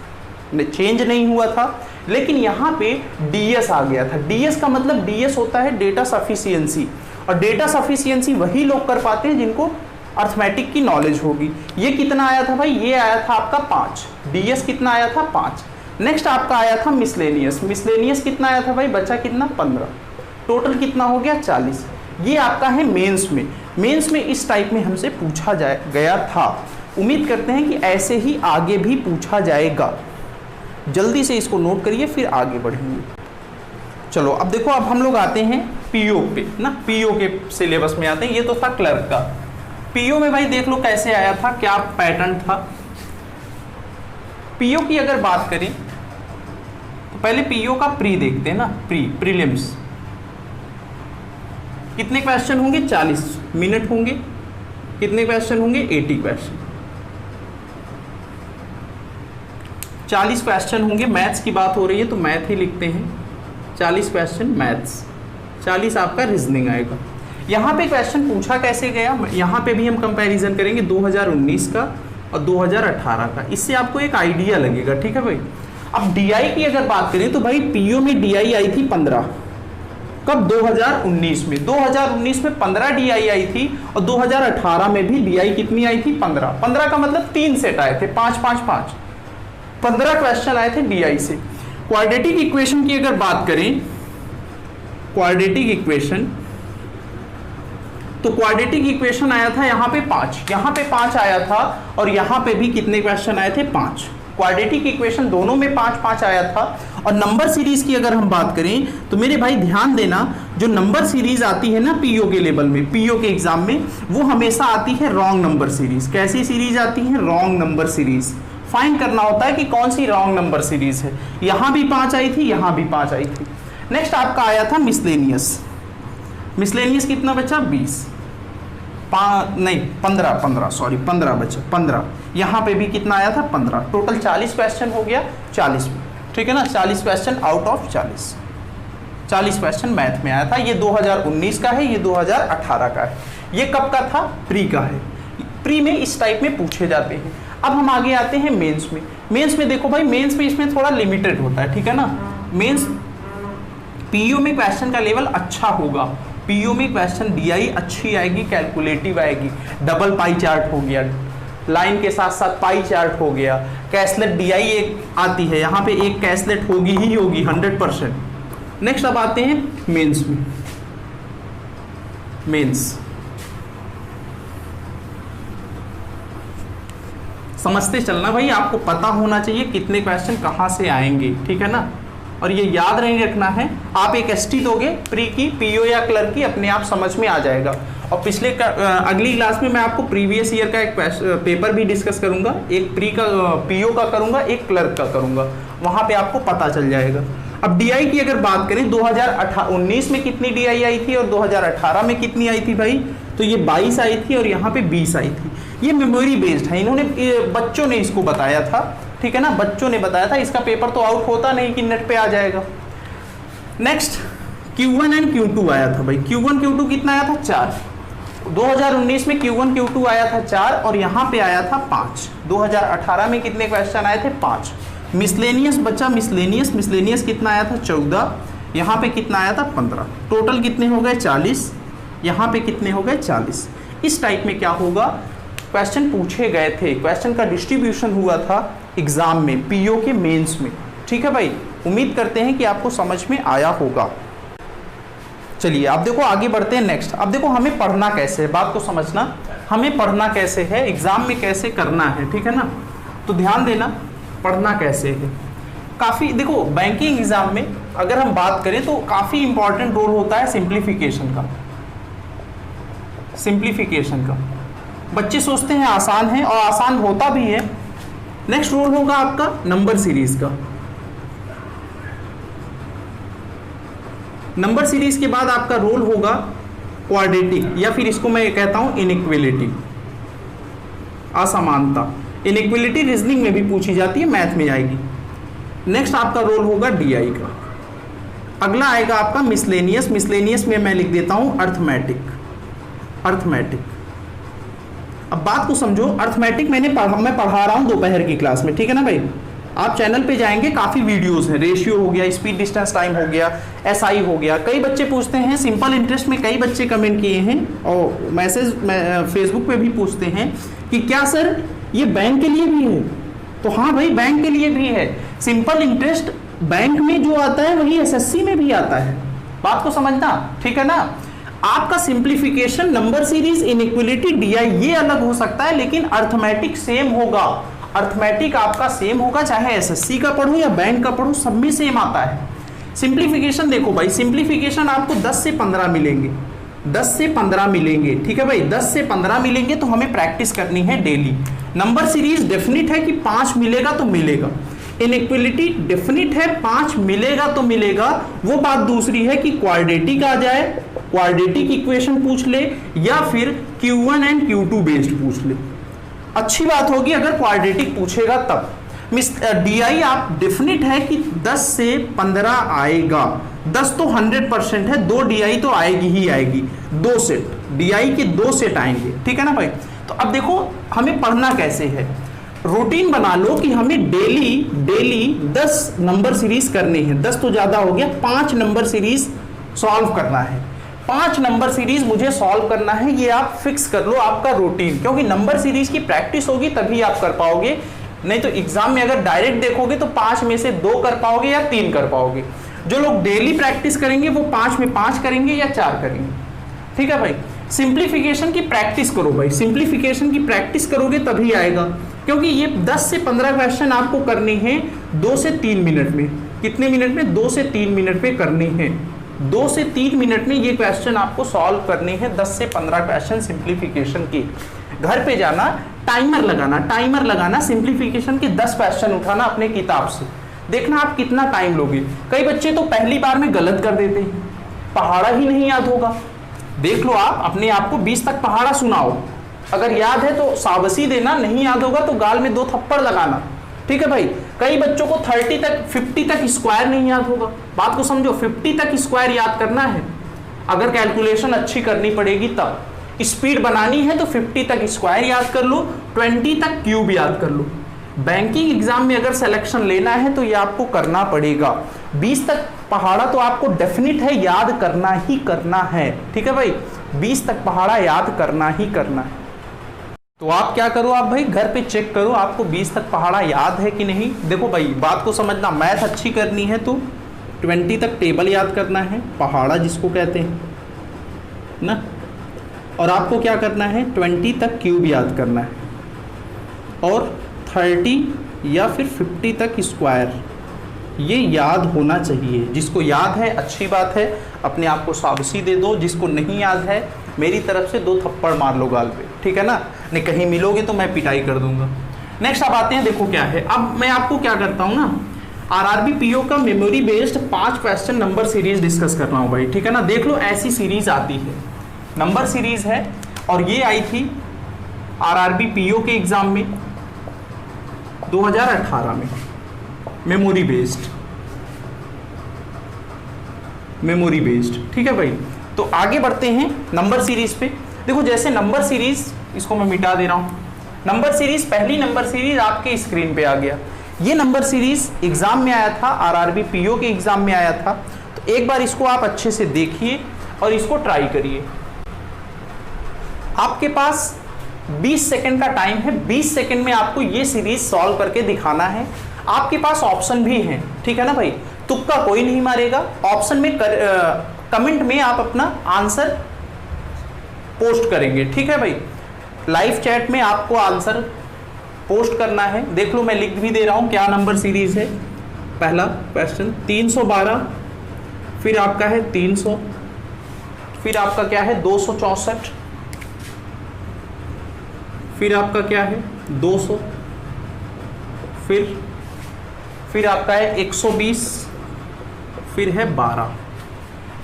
चेंज नहीं हुआ था। लेकिन यहाँ पे डीएस आ गया था। डीएस का मतलब डीएस होता है डेटा सफिशियंसी, और डेटा सफिशियंसी वही लोग कर पाते हैं जिनको अर्थमेटिक की नॉलेज होगी। ये कितना आया था भाई, ये आया था आपका 5, डीएस कितना आया था 5। नेक्स्ट आपका आया था मिसलेनियस, मिसलेनियस कितना आया था भाई, बचा कितना 15, टोटल कितना हो गया 40। ये आपका है मेंस में। मेंस में इस टाइप में हमसे पूछा गया था। उम्मीद करते हैं कि ऐसे ही आगे भी पूछा जाएगा। जल्दी से इसको नोट करिए, फिर आगे बढ़ेंगे। चलो अब देखो, अब हम लोग आते हैं पीओ पे ना, पीओ के सिलेबस में आते हैं। ये तो था क्लर्क का। पीओ में भाई देख लो कैसे आया था, क्या पैटर्न था। पीओ की अगर बात करें तो पहले पीओ का प्री देखते हैं ना, प्रीलिम्स। कितने क्वेश्चन होंगे, 40 मिनट होंगे। कितने क्वेश्चन होंगे, 80 क्वेश्चन। 40 क्वेश्चन होंगे। मैथ्स की बात हो रही है तो मैथ ही लिखते हैं, 40 क्वेश्चन मैथ्स, 40 आपका रीजनिंग आएगा। यहाँ पे क्वेश्चन पूछा कैसे गया, यहाँ पे भी हम कंपैरिजन करेंगे 2019 का और 2018 का, इससे आपको एक आइडिया लगेगा। ठीक है भाई। अब डीआई की अगर बात करें तो भाई पीओ में डीआई आई थी 15, कब, 2019 में। 2019 में 15 डीआई आई थी, और 2018 में भी डीआई कितनी आई थी, 15। 15 का मतलब 3 सेट आए थे, 5 5 5, 15 क्वेश्चन आए थे डीआई से। क्वाड्रेटिक इक्वेशन की अगर बात करें, क्वाड्रेटिक इक्वेशन, तो क्वाड्रेटिक इक्वेशन आया था यहाँ पे 5, यहाँ पे 5 आया था, और यहाँ पे भी कितने क्वेश्चन आए थे, 5। क्वाड्रेटिक इक्वेशन दोनों में 5 5 आया था। और नंबर सीरीज की अगर हम बात करें तो मेरे भाई ध्यान देना, जो नंबर सीरीज आती है ना पीओ के लेवल में, पीओ के एग्जाम में, वो हमेशा आती है रॉन्ग नंबर सीरीज। कैसी सीरीज आती है, रॉन्ग नंबर सीरीज। फाइंड करना होता है कि कौन सी रॉन्ग नंबर सीरीज है। यहाँ भी 5 आई थी, यहाँ भी 5 आई थी। नेक्स्ट आपका आया था मिसलेनियस। मिसलेनियस कितना बचा, 20, नहीं 15 सॉरी 15 बचा, 15। यहाँ पे भी कितना आया था, 15। टोटल 40 क्वेश्चन हो गया 40 में, ठीक है ना। 40 question out of 40, 40 question math में आया था। ये 2019 का है, ये 2018 का है। ये कब का था, प्री का है। प्री में इस टाइप में पूछे जाते हैं। अब हम आगे आते हैं मेंस में। मेंस में देखो भाई, मेंस में इसमें थोड़ा लिमिटेड होता है, ठीक है ना। मेंस पीओ में क्वेश्चन का लेवल अच्छा होगा। पीओ में क्वेश्चन डीआई अच्छी आएगी, कैलकुलेटिव आएगी। डबल पाई चार्ट हो गया, लाइन के साथ साथ पाई चार्ट हो गया। कैसलेट डीआई एक आती है, यहाँ पे एक कैसलेट होगी ही होगी 100%। नेक्स्ट अब आते हैं मेंस में। मेंस समझते चलना भाई, आपको पता होना चाहिए कितने क्वेश्चन कहाँ से आएंगे, ठीक है ना। और ये याद नहीं रखना है। आप एक एसटी दोगे प्री की, पीओ या क्लर्क की, अपने आप समझ में आ जाएगा। और अगली क्लास में मैं आपको प्रीवियस ईयर का एक पेपर भी डिस्कस करूंगा। एक प्री का, पीओ का करूंगा, एक क्लर्क का करूंगा, वहां पे आपको पता चल जाएगा। अब डीआई की अगर बात करें, 2019 में कितनी डीआई आई थी और 2018 में कितनी आई थी भाई, तो ये 22 आई थी और यहाँ पे 20 आई थी। ये मेमोरी बेस्ड है, इन्होंने, बच्चों ने इसको बताया था, ठीक है ना, बच्चों ने बताया था। इसका पेपर तो आउट होता नहीं कि नेट पे आ जाएगा। नेक्स्ट Q1 एंड Q2 आया था भाई। Q1 Q2 कितना आया था, 4। 2019 में Q1 Q2 आया था 4, और यहाँ पे आया था 5। 2018 में कितने क्वेश्चन आए थे, 5। मिसलेनियस बचा, मिसलेनियस कितना आया था, 14। यहाँ पे कितना आया था, 15। टोटल कितने हो गए, 40। यहाँ पे कितने हो गए, 40। इस टाइप में क्या होगा, क्वेश्चन पूछे गए थे, क्वेश्चन का डिस्ट्रीब्यूशन हुआ था एग्जाम में, पीओ के मेंस में, ठीक है भाई। उम्मीद करते हैं कि आपको समझ में आया होगा। चलिए अब देखो आगे बढ़ते हैं। नेक्स्ट अब देखो हमें पढ़ना कैसे है, बात को समझना, हमें पढ़ना कैसे है, एग्जाम में कैसे करना है, ठीक है ना। तो ध्यान देना, पढ़ना कैसे है। काफ़ी देखो, बैंकिंग एग्जाम में अगर हम बात करें तो काफ़ी इंपॉर्टेंट रोल होता है सिंप्लीफिकेशन का। सिंप्लीफिकेशन का बच्चे सोचते हैं आसान है, और आसान होता भी है। नेक्स्ट रोल होगा आपका नंबर सीरीज का। नंबर सीरीज के बाद आपका रोल होगा क्वाड्रेटिक, या फिर इसको मैं कहता हूं इनइक्वलिटी, असमानता। इनइक्वलिटी रीजनिंग में भी पूछी जाती है, मैथ में आएगी। नेक्स्ट आपका रोल होगा डीआई का। अगला आएगा आपका मिसलेनियस। मिसलेनियस में मैं लिख देता हूं अर्थमेटिक। अब बात को समझो, अर्थमेटिक मैं पढ़ा रहा हूं दोपहर की क्लास में, ठीक है ना भाई। आप चैनल पे जाएंगे, काफी वीडियोस हैं, रेशियो हो गया, स्पीड डिस्टेंस टाइम हो गया, एसआई हो गया। कई बच्चे पूछते हैं सिंपल इंटरेस्ट में, कई बच्चे कमेंट किए हैं और मैसेज फेसबुक पे भी पूछते हैं कि क्या सर ये बैंक के लिए भी है? तो हाँ भाई, बैंक के लिए भी है। सिंपल इंटरेस्ट बैंक में जो आता है वही एसएससी में भी आता है, बात को समझना, ठीक है ना। आपका simplification, number series, inequality, DI ये अलग हो सकता है, लेकिन अर्थमेटिक सेम होगा। अर्थमेटिक आपका सेम होगा, चाहे एसएससी का पढ़ो या बैंक का पढ़ो, सब में सेम आता है। सिंप्लीफिकेशन देखो भाई, सिंप्लीफिकेशन आपको 10 से 15 मिलेंगे, 10 से 15 मिलेंगे, ठीक है भाई। 10 से 15 मिलेंगे तो हमें प्रैक्टिस करनी है डेली। नंबर सीरीज डेफिनिट है कि 5 मिलेगा तो मिलेगा। इनइक्वलिटी डेफिनिट है 5 मिलेगा तो मिलेगा। वो बात दूसरी है कि क्वाड्रेटिक आ जाए, क्वाड्रेटिक इक्वेशन पूछ ले, या फिर Q1 एंड Q2 बेस्ड पूछ ले। अच्छी बात होगी अगर क्वाड्रेटिक पूछेगा तब। डीआई आप डेफिनिट है कि 10 से 15 आएगा। 10 तो 100% है, 2 डीआई तो आएगी ही आएगी, 2 सेट डीआई के 2 सेट आएंगे, ठीक है ना भाई। तो अब देखो हमें पढ़ना कैसे है। रूटीन बना लो कि हमें डेली 10 नंबर सीरीज करनी है। 10 तो ज्यादा हो गया, 5 नंबर सीरीज सॉल्व करना है। 5 नंबर सीरीज मुझे सॉल्व करना है, ये आप फिक्स कर लो आपका रूटीन, क्योंकि नंबर सीरीज की प्रैक्टिस होगी तभी आप कर पाओगे। नहीं तो एग्जाम में अगर डायरेक्ट देखोगे तो 5 में से 2 कर पाओगे या 3 कर पाओगे। जो लोग डेली प्रैक्टिस करेंगे वो 5 में 5 करेंगे या 4 करेंगे, ठीक है भाई। सिंप्लीफिकेशन की प्रैक्टिस करो भाई, सिंप्लीफिकेशन की प्रैक्टिस करोगे तभी आएगा, क्योंकि ये 10 से 15 क्वेश्चन आपको करनी है 2 से 3 मिनट में। कितने मिनट में? 2 से 3 मिनट में करनी है। 2 से 3 मिनट में ये क्वेश्चन आपको सॉल्व करने हैं, 10 से 15 क्वेश्चन सिंप्लीफिकेशन की। घर पे जाना, टाइमर लगाना, सिंप्लीफिकेशन के 10 क्वेश्चन उठाना अपने किताब से, देखना आप कितना टाइम लोगे। कई बच्चे तो पहली बार में गलत कर देते हैं, पहाड़ा ही नहीं याद होगा। देख लो आप अपने आप को, 20 तक पहाड़ा सुनाओ, अगर याद है तो शाबाशी देना, नहीं याद होगा तो गाल में 2 थप्पड़ लगाना, ठीक है भाई। कई बच्चों को 30 तक 50 तक स्क्वायर नहीं याद होगा, बात को समझो। 50 तक स्क्वायर याद करना है, अगर कैलकुलेशन अच्छी करनी पड़ेगी तब। स्पीड बनानी है तो 50 तक स्क्वायर याद कर लो, 20 तक क्यूब याद कर लो। बैंकिंग एग्जाम में अगर सिलेक्शन लेना है तो ये आपको करना पड़ेगा। 20 तक पहाड़ा तो आपको डेफिनिट है याद करना ही करना है, ठीक है भाई। 20 तक पहाड़ा याद करना ही करना है। तो आप क्या करो, आप भाई घर पे चेक करो आपको 20 तक पहाड़ा याद है कि नहीं। देखो भाई बात को समझना, मैथ अच्छी करनी है तो 20 तक टेबल याद करना है, पहाड़ा जिसको कहते हैं ना। और आपको क्या करना है, 20 तक क्यूब याद करना है, और 30 या फिर 50 तक स्क्वायर, ये याद होना चाहिए। जिसको याद है अच्छी बात है, अपने आप को शाबाशी दे दो। जिसको नहीं याद है मेरी तरफ से 2 थप्पड़ मार लो गाल पे, ठीक है ना। नहीं कहीं मिलोगे तो मैं पिटाई कर दूंगा। नेक्स्ट अब आते हैं, देखो क्या है। अब मैं आपको क्या करता हूँ ना, आरआरबी पीओ का memory based 5 question number series discuss कर रहा हूँ भाई, ठीक है ना। देख लो ऐसी सीरीज आती है, नंबर सीरीज है, और ये आई थी आरआरबी पीओ के एग्जाम में 2018 में, मेमोरी बेस्ड, ठीक है भाई। तो आगे बढ़ते हैं नंबर सीरीज पे। देखो जैसे नंबर सीरीज, इसको मैं मिटा दे रहा हूं। नंबर सीरीज, पहली नंबर सीरीज आपके स्क्रीन पे आ गया। ये नंबर सीरीज एग्जाम में आया था, आरआरबी पीओ के एग्जाम में आया था। तो एक बार इसको आप अच्छे से देखिए और इसको ट्राई करिए। आपके पास 20 सेकंड का टाइम है, 20 सेकंड में आपको ये सीरीज सॉल्व करके दिखाना है। आपके पास ऑप्शन भी हैं, ठीक है ना भाई, तुक्का कोई नहीं मारेगा। ऑप्शन में कमेंट में आप अपना आंसर पोस्ट करेंगे, ठीक है भाई। लाइव चैट में आपको आंसर पोस्ट करना है। देख लो मैं लिख भी दे रहा हूं क्या नंबर सीरीज है। पहला क्वेश्चन 312, फिर आपका है 300, फिर आपका क्या है 264, फिर आपका क्या है 200, फिर आपका है 120, फिर है 12।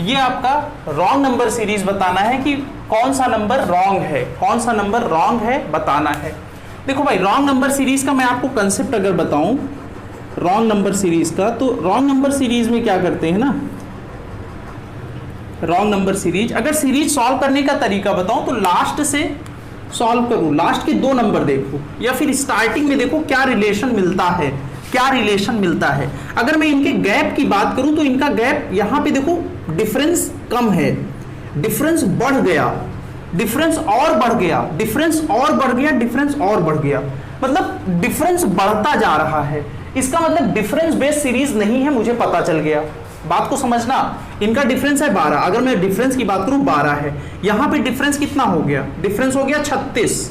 ये आपका रॉन्ग नंबर सीरीज बताना है कि कौन सा नंबर रॉन्ग है, कौन सा नंबर रॉन्ग है बताना है। देखो भाई रॉन्ग नंबर सीरीज का मैं आपको कंसेप्ट अगर बताऊं, रॉन्ग नंबर सीरीज का, तो रॉन्ग नंबर सीरीज में क्या करते हैं ना, रॉन्ग नंबर सीरीज, अगर सीरीज सॉल्व करने का तरीका बताऊं तो लास्ट से सॉल्व करो, लास्ट के 2 नंबर देखो, या फिर स्टार्टिंग में देखो क्या रिलेशन मिलता है। क्या रिलेशन मिलता है। अगर मैं इनके गैप की बात करूं तो इनका गैप यहां पे देखो डिफरेंस कम है, डिफरेंस बढ़ गया, डिफरेंस और बढ़ गया, डिफरेंस और बढ़ गया, डिफरेंस और बढ़ गया, मतलब डिफरेंस बढ़ता जा रहा है। इसका मतलब डिफरेंस बेस्ड सीरीज नहीं है, मुझे पता चल गया। बात को समझना, इनका डिफरेंस है 12, अगर मैं डिफरेंस की बात करूं 12 है, यहां पे डिफरेंस कितना हो गया, डिफरेंस हो गया 36।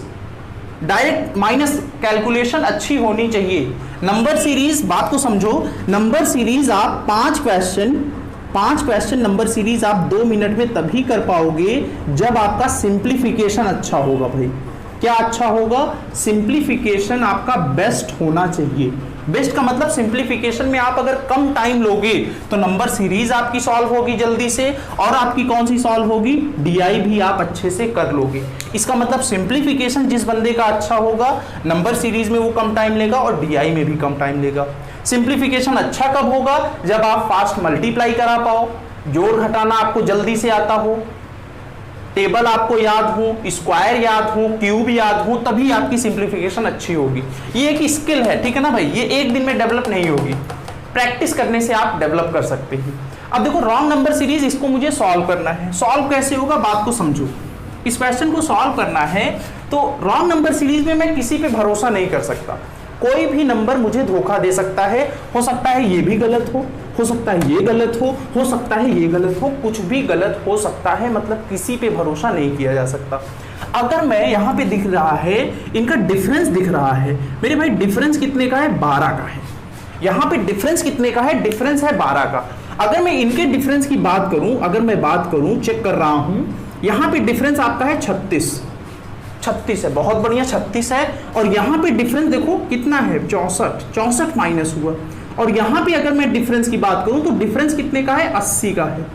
डायरेक्ट माइनस कैलकुलेशन अच्छी होनी चाहिए। नंबर सीरीज, बात को समझो, नंबर सीरीज आप 5 क्वेश्चन नंबर सीरीज आप 2 मिनट में तभी कर पाओगे जब आपका सिंप्लीफिकेशन अच्छा होगा। भाई क्या अच्छा होगा, सिंप्लीफिकेशन आपका बेस्ट होना चाहिए। बेस्ट का मतलब सिंप्लीफिकेशन में आप अगर कम टाइम लोगे तो नंबर सीरीज आपकी सॉल्व होगी जल्दी से, और आपकी कौन सी सॉल्व होगी, डीआई भी आप अच्छे से कर लोगे। इसका मतलब सिंप्लीफिकेशन जिस बंदे का अच्छा होगा, नंबर सीरीज में वो कम टाइम लेगा और डीआई में भी कम टाइम लेगा। सिंप्लीफिकेशन अच्छा कब होगा, जब आप फास्ट मल्टीप्लाई करा पाओ, जोड़ घटाना आपको जल्दी से आता हो, टेबल आपको याद हो, स्क्वायर याद हो, क्यूब याद हो, तभी आपकी सिंप्लीफिकेशन अच्छी होगी। ये एक स्किल है, ठीक है ना भाई, ये एक दिन में डेवलप नहीं होगी, प्रैक्टिस करने से आप डेवलप कर सकते हैं। अब देखो रॉन्ग नंबर सीरीज, इसको मुझे सॉल्व करना है। सॉल्व कैसे होगा, बात को समझो। इस क्वेश्चन को सॉल्व करना है तो रॉन्ग नंबर सीरीज में मैं किसी पे भरोसा नहीं कर सकता, कोई भी नंबर मुझे धोखा दे सकता है। हो सकता है ये भी गलत हो सकता है ये गलत हो सकता है ये गलत हो, कुछ भी गलत हो सकता है, मतलब किसी पे भरोसा नहीं किया जा सकता। अगर मैं यहाँ पे दिख रहा है, इनका डिफरेंस दिख रहा है, मेरे भाई डिफरेंस कितने का है, 12 का है। यहाँ पे डिफरेंस कितने का है, डिफरेंस है 12 का। अगर मैं इनके डिफरेंस की बात करूं, अगर मैं बात करूं, चेक कर रहा हूं, यहाँ पे डिफरेंस आपका है 36 है, बहुत बढ़िया 36 है। और यहाँ पे डिफरेंस देखो कितना है, 64 माइनस हुआ। और यहाँ पे अगर मैं डिफरेंस की बात करूं तो डिफरेंस कितने का है, 80 का है,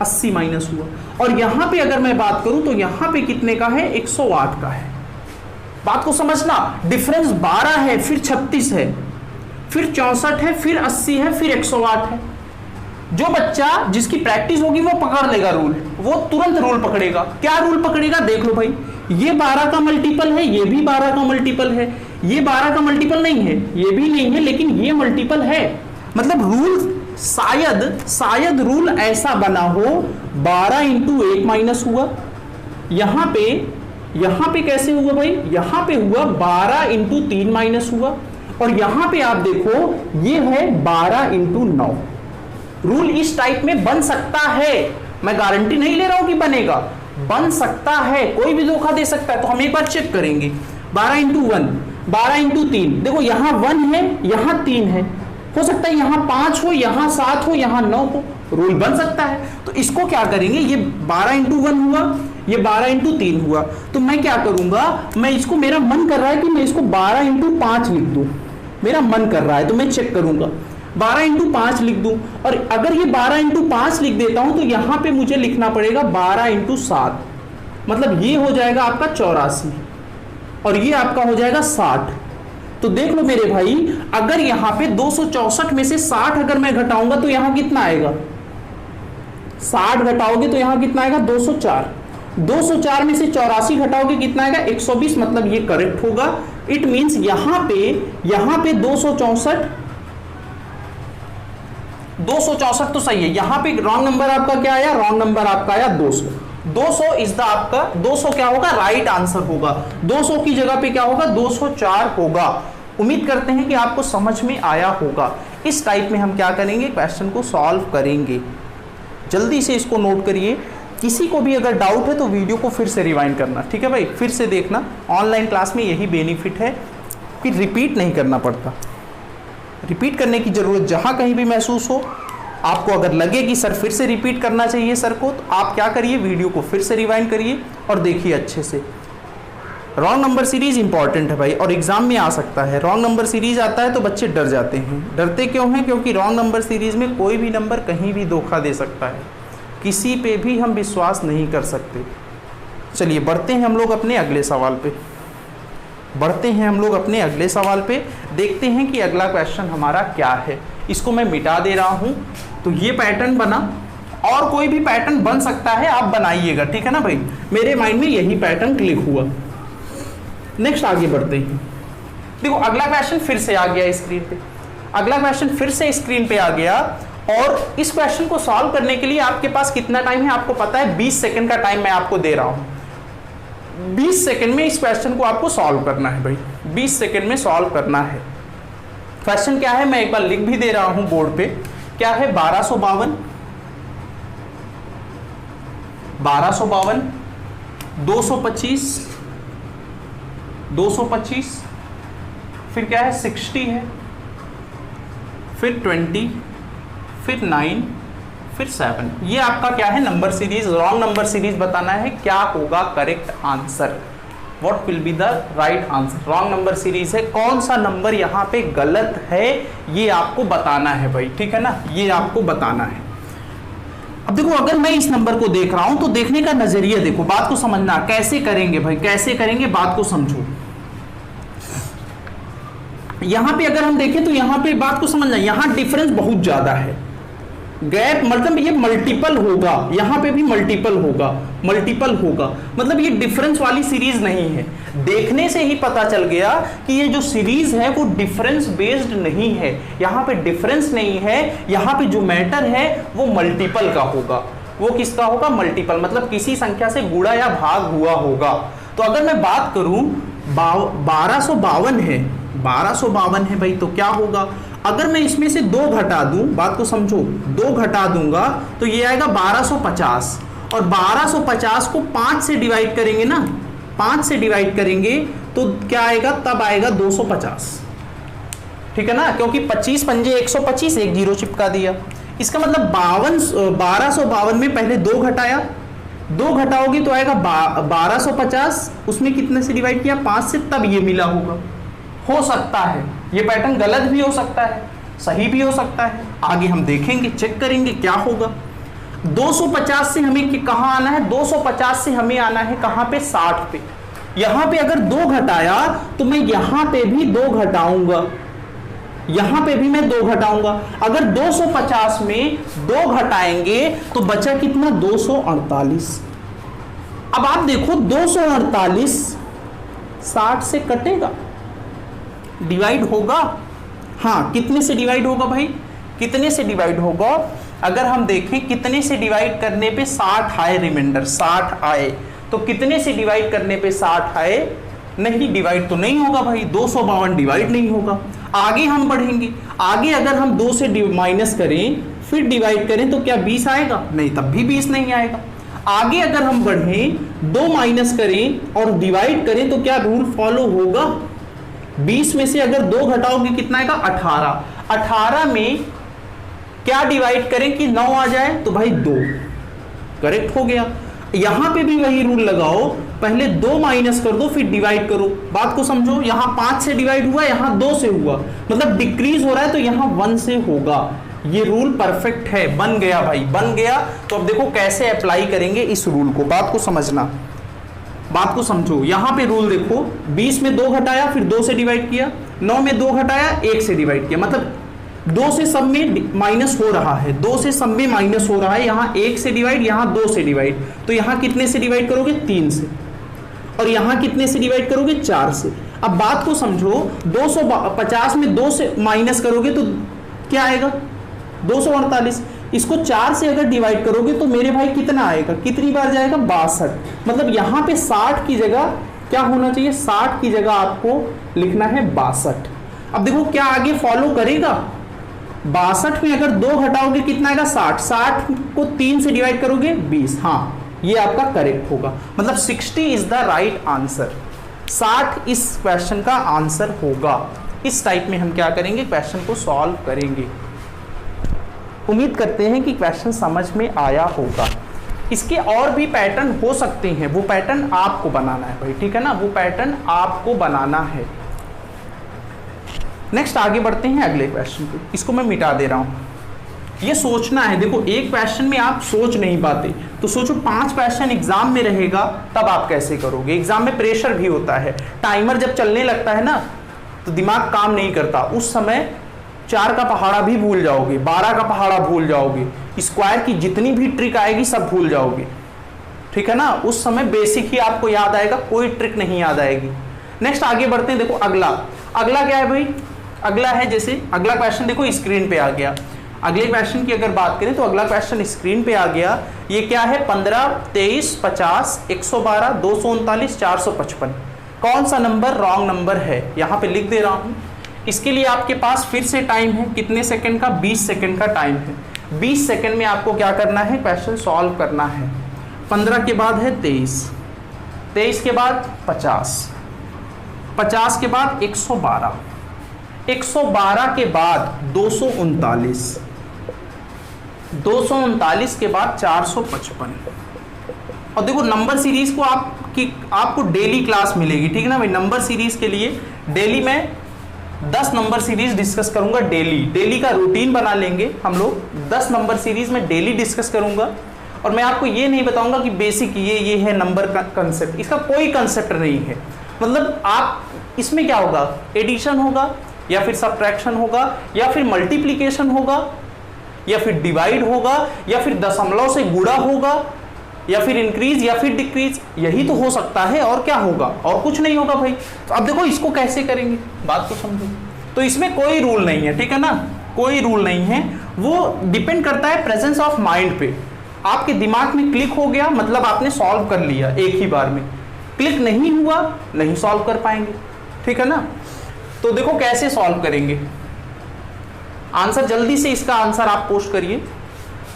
80 माइनस हुआ। और यहाँ पे अगर मैं बात करूं तो यहाँ पे कितने का है, 108 का है। बात को समझना, डिफरेंस 12 है, फिर 36 है, फिर 64 है, फिर 80 है, फिर 108 है। जो बच्चा जिसकी प्रैक्टिस होगी वो पकड़ लेगा रूल, वो तुरंत रूल पकड़ेगा। क्या रूल पकड़ेगा, देख लो भाई, ये 12 का मल्टीपल है, ये भी 12 का मल्टीपल है, ये 12 का मल्टीपल नहीं है, ये भी नहीं है, लेकिन ये मल्टीपल है। मतलब रूल शायद रूल ऐसा बना हो, 12 इंटू 1 माइनस हुआ, यहाँ पे कैसे हुआ भाई, यहाँ पे हुआ 12 इंटू 3 माइनस हुआ, और यहाँ पे आप देखो ये है 12 इंटू 9। रूल इस टाइप में बन सकता है, मैं गारंटी नहीं ले रहा हूं कि बनेगा, बन सकता है, कोई भी धोखा दे सकता है। तो हम एक बार चेक करेंगे, 12 इंटू 1, 12 इंटू 3, देखो यहाँ 1 है, यहाँ 3 है, हो सकता है यहाँ 5 हो, यहाँ 7 हो, यहाँ 9 हो, रूल बन सकता है। तो इसको क्या करेंगे, ये 12 इंटू 1 हुआ, ये 12 इंटू 3 हुआ, तो मैं क्या करूंगा, मैं इसको, मेरा मन कर रहा है कि मैं इसको 12 इंटू 5 लिख दूं, मेरा मन कर रहा है, तो मैं चेक करूंगा 12 इंटू 5 लिख दूं। और अगर ये 12 इंटू 5 लिख देता हूं तो यहां पे मुझे लिखना पड़ेगा 12 इंटू 7, मतलब ये हो जाएगा आपका 84, और ये आपका हो जाएगा 60। तो देख लो मेरे भाई, अगर यहां पे 264 में से 60 अगर मैं घटाऊंगा तो यहां कितना आएगा, 60 घटाओगे तो यहां कितना आएगा, 204। 204 में से 84 घटाओगे कितना आएगा, 120, मतलब ये करेक्ट होगा। इट मींस यहां पे 264 तो सही है। यहां पे रॉन्ग नंबर आपका क्या आया, रॉन्ग नंबर आपका आया 200। 200 इज द आपका, 200 क्या होगा, राइट आंसर होगा। 200 की जगह पे क्या होगा, 204 होगा। उम्मीद करते हैं कि आपको समझ में आया होगा। इस टाइप में हम क्या करेंगे, क्वेश्चन को सॉल्व करेंगे। जल्दी से इसको नोट करिए। किसी को भी अगर डाउट है तो वीडियो को फिर से रिवाइंड करना, ठीक है भाई, फिर से देखना। ऑनलाइन क्लास में यही बेनिफिट है कि रिपीट नहीं करना पड़ता। रिपीट करने की ज़रूरत जहाँ कहीं भी महसूस हो, आपको अगर लगे कि सर फिर से रिपीट करना चाहिए सर को, तो आप क्या करिए, वीडियो को फिर से रिवाइंड करिए और देखिए अच्छे से। रॉन्ग नंबर सीरीज इंपॉर्टेंट है भाई, और एग्जाम में आ सकता है। रॉन्ग नंबर सीरीज आता है तो बच्चे डर जाते हैं। डरते क्यों हैं, क्योंकि रॉन्ग नंबर सीरीज में कोई भी नंबर कहीं भी धोखा दे सकता है, किसी पे भी हम विश्वास नहीं कर सकते। चलिए बढ़ते हैं हम लोग अपने अगले सवाल पे, देखते हैं कि अगला क्वेश्चन हमारा क्या है। इसको मैं मिटा दे रहा हूं, तो ये पैटर्न बना, और कोई भी पैटर्न बन सकता है, आप बनाइएगा, ठीक है ना भाई। मेरे माइंड में यही पैटर्न क्लिक हुआ। नेक्स्ट आगे बढ़ते हैं। देखो अगला क्वेश्चन फिर से आ गया स्क्रीन पे। अगला क्वेश्चन फिर से स्क्रीन पे आ गया और इस क्वेश्चन को सॉल्व करने के लिए आपके पास कितना टाइम है आपको पता है, 20 सेकंड का टाइम मैं आपको दे रहा हूं। 20 सेकंड में इस क्वेश्चन को आपको सॉल्व करना है भाई, 20 सेकंड में सॉल्व करना है। क्वेश्चन क्या है मैं एक बार लिख भी दे रहा हूं बोर्ड पे, क्या है 1252, 225, 225, फिर क्या है 60 है, फिर 20, फिर 9, फिर 7। ये आपका क्या है number series, wrong number series बताना है, क्या होगा correct answer, what will be the right answer. Wrong number series है, कौन सा नंबर यहाँ पे गलत है ये आपको बताना है भाई, ठीक है ना, ये आपको बताना है। अब देखो अगर मैं इस नंबर को देख रहा हूं तो देखने का नजरिया देखो, बात को समझना, कैसे करेंगे भाई, कैसे करेंगे बात को समझो। यहां पे अगर हम देखें तो यहां पे बात को समझना, यहां डिफरेंस बहुत ज्यादा है, गैप मतलब ये मल्टीपल होगा, यहां पे भी मल्टीपल होगा, मल्टीपल होगा, मतलब ये डिफरेंस वाली सीरीज नहीं है। देखने से ही पता चल गया कि ये जो सीरीज है वो डिफरेंस बेस्ड नहीं है, यहां पे डिफरेंस नहीं है, यहां पे जो मैटर है वो मल्टीपल का होगा। वो किसका होगा, मल्टीपल, मतलब किसी संख्या से गुणा या भाग हुआ होगा। तो अगर मैं बात करूं 1252 है, 1252 है भाई, तो क्या होगा, अगर मैं इसमें से 2 घटा दूं, बात को समझो, 2 घटा दूंगा तो ये आएगा 1250, और 1250 को 5 से डिवाइड करेंगे ना, 5 से डिवाइड करेंगे तो क्या आएगा, तब आएगा 250, ठीक है ना, क्योंकि 25 पंजे 125, एक जीरो चिपका दिया। इसका मतलब 1252 में पहले 2 घटाया, 2 घटाओगे तो आएगा 1250, उसमें कितने से डिवाइड किया, 5 से, तब ये मिला होगा। हो सकता है ये पैटर्न गलत भी हो सकता है, सही भी हो सकता है, आगे हम देखेंगे, चेक करेंगे क्या होगा। 250 से हमें कहां आना है, 250 से हमें आना है कहां पे, 60 पे। यहां पे अगर 2 घटाया तो मैं यहां पे भी 2 घटाऊंगा, यहां पे भी मैं 2 घटाऊंगा। अगर 250 में 2 घटाएंगे तो बचा कितना, 248। अब आप देखो 248 60 से कटेगा, डिवाइड होगा, हाँ कितने से डिवाइड होगा भाई, कितने से डिवाइड होगा, अगर हम देखें कितने से डिवाइड करने पे 60 आए, रिमाइंडर 60 आए, तो कितने से डिवाइड करने पे 60 आए, नहीं डिवाइड तो नहीं होगा भाई, 252 डिवाइड नहीं होगा। आगे हम बढ़ेंगे, आगे अगर हम 2 से माइनस करें फिर डिवाइड करें तो क्या 20 आएगा, नहीं तब भी 20 नहीं आएगा। आगे अगर हम बढ़ें 2 माइनस करें और डिवाइड करें तो क्या रूल फॉलो होगा, 20 में से अगर 2 घटाओगे कितना आएगा, 18, 18 में क्या डिवाइड करें कि 9 आ जाए, तो भाई 2, करेक्ट हो गया। यहां पे भी वही रूल लगाओ, पहले 2 माइनस कर दो फिर डिवाइड करो, बात को समझो, यहां 5 से डिवाइड हुआ, यहां 2 से हुआ, मतलब डिक्रीज हो रहा है तो यहां 1 से होगा। ये रूल परफेक्ट है, बन गया भाई, बन गया। तो अब देखो कैसे अप्लाई करेंगे इस रूल को, बात को समझना, बात को समझो। यहां पे रूल देखो, 20 में 2 घटाया फिर 2 से डिवाइड किया, 9 में 2 घटाया 1 से डिवाइड किया, मतलब 2 से सब में माइनस हो रहा है, 2 से सब में माइनस हो रहा है, यहाँ 1 से डिवाइड, यहाँ 2 से डिवाइड, तो यहाँ कितने से डिवाइड करोगे, 3 से, और यहाँ कितने से डिवाइड करोगे, 4 से। अब बात को समझो, 250 में 2 से माइनस करोगे तो क्या आएगा, 248। इसको 4 से अगर डिवाइड करोगे तो मेरे भाई कितना आएगा, कितनी बार जाएगा, 62। मतलब यहाँ पे 60 की जगह क्या होना चाहिए, 60 की जगह आपको लिखना है 62। अब देखो क्या आगे फॉलो करेगा, 62 में अगर 2 घटाओगे कितना आएगा, 60, 60 को 3 से डिवाइड करोगे 20, हाँ ये आपका करेक्ट होगा, मतलब 60 इज द राइट आंसर, 60 इस क्वेश्चन का आंसर होगा। इस टाइप में हम क्या करेंगे, क्वेश्चन को सॉल्व करेंगे। उम्मीद करते हैं कि क्वेश्चन समझ में आया होगा। इसके और भी पैटर्न हो सकते हैं, वो पैटर्न आपको बनाना है भाई, ठीक है ना, वो पैटर्न आपको बनाना है। नेक्स्ट आगे बढ़ते हैं अगले क्वेश्चन पे, इसको मैं मिटा दे रहा हूं। ये सोचना है, देखो एक क्वेश्चन में आप सोच नहीं पाते तो सोचो 5 क्वेश्चन एग्जाम में रहेगा तब आप कैसे करोगे। एग्जाम में प्रेशर भी होता है, टाइमर जब चलने लगता है ना तो दिमाग काम नहीं करता, उस समय 4 का पहाड़ा भी भूल जाओगे, 12 का पहाड़ा भूल जाओगे, स्क्वायर की जितनी भी ट्रिक आएगी सब भूल जाओगे, ठीक है ना। उस समय बेसिक ही आपको याद आएगा, कोई ट्रिक नहीं याद आएगी। नेक्स्ट आगे बढ़ते हैं, देखो अगला क्या है भाई, अगला है, जैसे अगला क्वेश्चन देखो स्क्रीन पे आ गया। अगले क्वेश्चन की अगर बात करें तो अगला क्वेश्चन स्क्रीन पे आ गया। ये क्या है? 15, 23, 50, 112, 239, 455। कौन सा नंबर रॉन्ग नंबर है? यहाँ पे लिख दे रहा हूँ। इसके लिए आपके पास फिर से टाइम है, कितने सेकंड का? 20 सेकंड का टाइम है। 20 सेकंड में आपको क्या करना है? क्वेश्चन सॉल्व करना है। 15 के बाद है 23, 23 के बाद 50, 50 के बाद 112, 112 के बाद 239, 239 के बाद 455। और देखो नंबर सीरीज को आपको डेली क्लास मिलेगी, ठीक है ना भाई। नंबर सीरीज के लिए डेली मैं 10 नंबर सीरीज डिस्कस करूंगा। डेली का रूटीन बना लेंगे हम लोग। 10 नंबर सीरीज में डेली डिस्कस करूंगा। और मैं आपको ये नहीं बताऊंगा कि बेसिक ये है नंबर का कंसेप्ट, इसका कोई कंसेप्ट नहीं है। मतलब आप इसमें क्या होगा? एडिशन होगा या फिर सब्ट्रैक्शन होगा या फिर मल्टीप्लिकेशन होगा या फिर डिवाइड होगा या फिर दशमलव से गुणा होगा या फिर इंक्रीज या फिर डिक्रीज, यही तो हो सकता है। और क्या होगा? और कुछ नहीं होगा भाई। तो अब देखो इसको कैसे करेंगे, बात तो समझो। तो इसमें कोई रूल नहीं है, ठीक है ना, कोई रूल नहीं है। वो डिपेंड करता है प्रेजेंस ऑफ माइंड पे। आपके दिमाग में क्लिक हो गया मतलब आपने सॉल्व कर लिया एक ही बार में। क्लिक नहीं हुआ, नहीं सॉल्व कर पाएंगे, ठीक है ना। तो देखो कैसे सॉल्व करेंगे। आंसर जल्दी से, इसका आंसर आप पोस्ट करिए।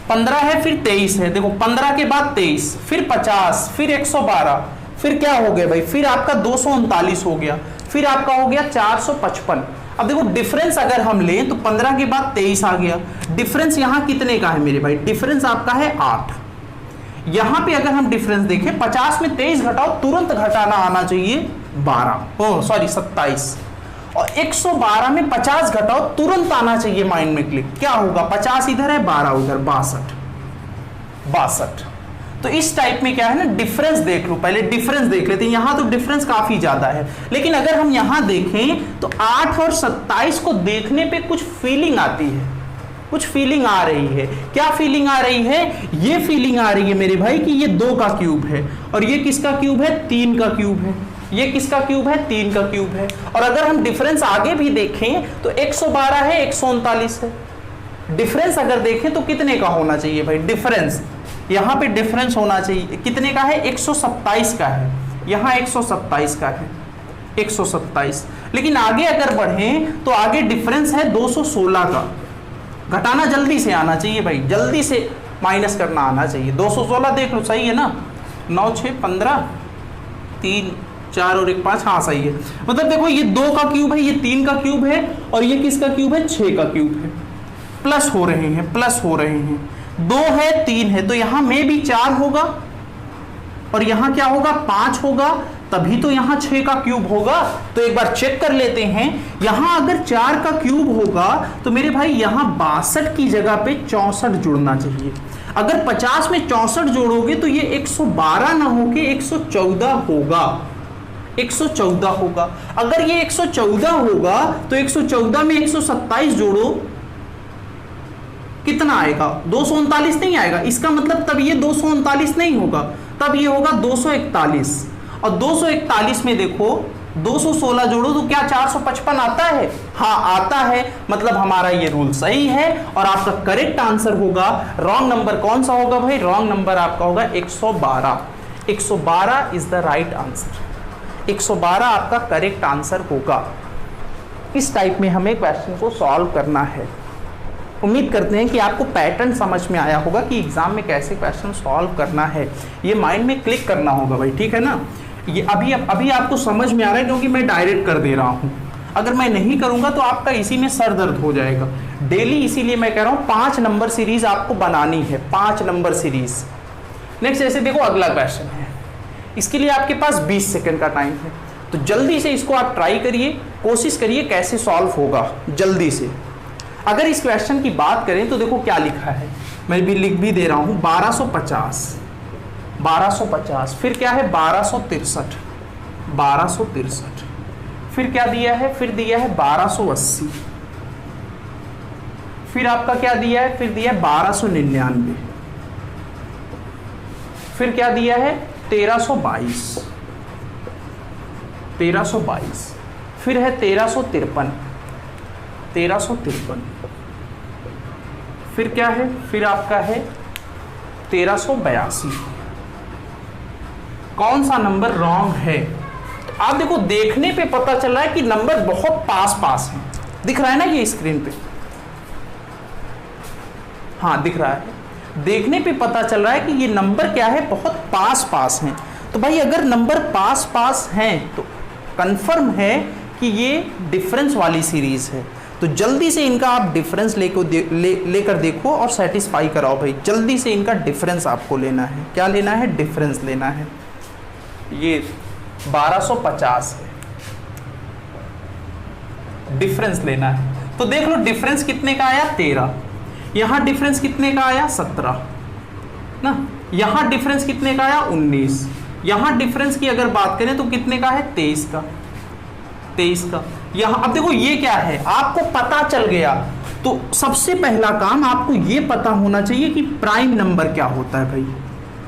15 है, फिर 23 है। देखो 15 के बाद 23, फिर 50, फिर 112, फिर क्या हो गया भाई? फिर आपका 239 हो गया, फिर आपका हो गया 455। अब देखो डिफरेंस अगर हम लें तो 15 के बाद 23 आ गया। डिफरेंस यहाँ कितने का है मेरे भाई? डिफरेंस आपका है 8। यहां पे अगर हम डिफरेंस देखें, 50 में 23 घटाओ, तुरंत घटाना आना चाहिए 27। और 112 में 50 घटाओ, तुरंत आना चाहिए माइंड में क्लिक। क्या होगा? 50 इधर है, 12 उधर, 62। तो इस टाइप में क्या है ना, डिफरेंस देख लो। पहले डिफरेंस देख लेते हैं। यहां तो डिफरेंस काफी ज्यादा है, लेकिन अगर हम यहां देखें तो 8 और 27 को देखने पे कुछ फीलिंग आती है, कुछ फीलिंग आ रही है। क्या फीलिंग आ रही है? ये फीलिंग आ रही है मेरे भाई कि ये 2 का क्यूब है और ये किसका क्यूब है? 3 का क्यूब है। ये किसका क्यूब है? 3 का क्यूब है। और अगर हम डिफरेंस आगे भी देखें तो 112 है, 139 है। डिफरेंस अगर देखें तो कितने का होना चाहिए भाई? डिफरेंस यहां पे डिफरेंस होना चाहिए कितने का है? 127 का है। यहां 127 का है, 127। लेकिन आगे अगर बढ़ें तो आगे डिफरेंस है 216 का। घटाना जल्दी से आना चाहिए भाई, जल्दी से माइनस करना आना चाहिए। 216 देख लो, सही है ना? 9, 6, 15, 3, 4 और 1, 5। हाँ सही है। मतलब देखो ये 2 का क्यूब है, ये 3 का क्यूब है और ये किसका क्यूब है? 6 का क्यूब है। प्लस हो रहे हैं, प्लस हो रहे हैं। 2 है, 3 है, तो यहां में भी 4 होगा और यहां क्या होगा? 5 होगा, तभी तो यहां 6 का क्यूब होगा। तो एक बार चेक कर लेते हैं। यहां अगर 4 का क्यूब होगा तो मेरे भाई यहां 62 की जगह पे 64 जुड़ना चाहिए। अगर 50 में 64 जोड़ोगे तो ये 112 ना होके 114 होगा, 114 होगा। अगर ये 114 होगा तो 114 में 127 जोड़ो, कितना आएगा? 239 नहीं आएगा। इसका मतलब तब ये 239 नहीं होगा, तब ये होगा 241। और 241 में देखो 216 जोड़ो तो क्या 455 आता है? हाँ आता है। मतलब हमारा ये रूल सही है और आपका करेक्ट आंसर होगा। रॉन्ग नंबर कौन सा होगा भाई? रॉन्ग नंबर आपका होगा 112। 112 इज द राइट आंसर। 112 आपका करेक्ट आंसर होगा। इस टाइप में हमें क्वेश्चन को सॉल्व करना है। उम्मीद करते हैं कि आपको पैटर्न समझ में आया होगा कि एग्जाम में कैसे क्वेश्चन सॉल्व करना है। ये माइंड में क्लिक करना होगा भाई, ठीक है ना। ये अभी आपको समझ में आ रहा है क्योंकि मैं डायरेक्ट कर दे रहा हूँ। अगर मैं नहीं करूँगा तो आपका इसी में सर दर्द हो जाएगा डेली। इसीलिए मैं कह रहा हूँ 5 नंबर सीरीज आपको बनानी है, 5 नंबर सीरीज। नेक्स्ट जैसे देखो अगला क्वेश्चन है, इसके लिए आपके पास 20 सेकेंड का टाइम है। तो जल्दी से इसको आप ट्राई करिए, कोशिश करिए कैसे सॉल्व होगा जल्दी से। अगर इस क्वेश्चन की बात करें तो देखो क्या लिखा है, मैं भी लिख भी दे रहा हूं। 1250, फिर क्या है? 1263, फिर क्या दिया है? फिर दिया है 1280, फिर आपका क्या दिया है? फिर दिया है 1299, फिर क्या दिया है? 1322, फिर है 1353, 1353। फिर क्या है, फिर आपका है 1382। कौन सा नंबर रॉन्ग है? आप देखो, देखने पे पता चल रहा है कि नंबर बहुत पास पास है। दिख रहा है ना ये स्क्रीन पे? हाँ दिख रहा है। देखने पे पता चल रहा है कि ये नंबर क्या है, बहुत पास पास हैं। तो भाई अगर नंबर पास पास हैं तो कंफर्म है कि ये डिफरेंस वाली सीरीज है। तो जल्दी से इनका आप डिफरेंस लेकर देखो और सेटिस्फाई कराओ भाई। जल्दी से इनका डिफरेंस आपको लेना है। क्या लेना है? डिफरेंस लेना है। ये 1250 है, डिफरेंस लेना है। तो देख लो डिफरेंस कितने का आया, 13। यहां डिफरेंस कितने का आया, 17 ना। यहां डिफरेंस कितने का आया, 19। यहां डिफरेंस की अगर बात करें तो कितने का है, 23 का। 23 का। यहां अब देखो ये क्या है, आपको पता चल गया। तो सबसे पहला काम आपको ये पता होना चाहिए कि प्राइम नंबर क्या होता है भाई।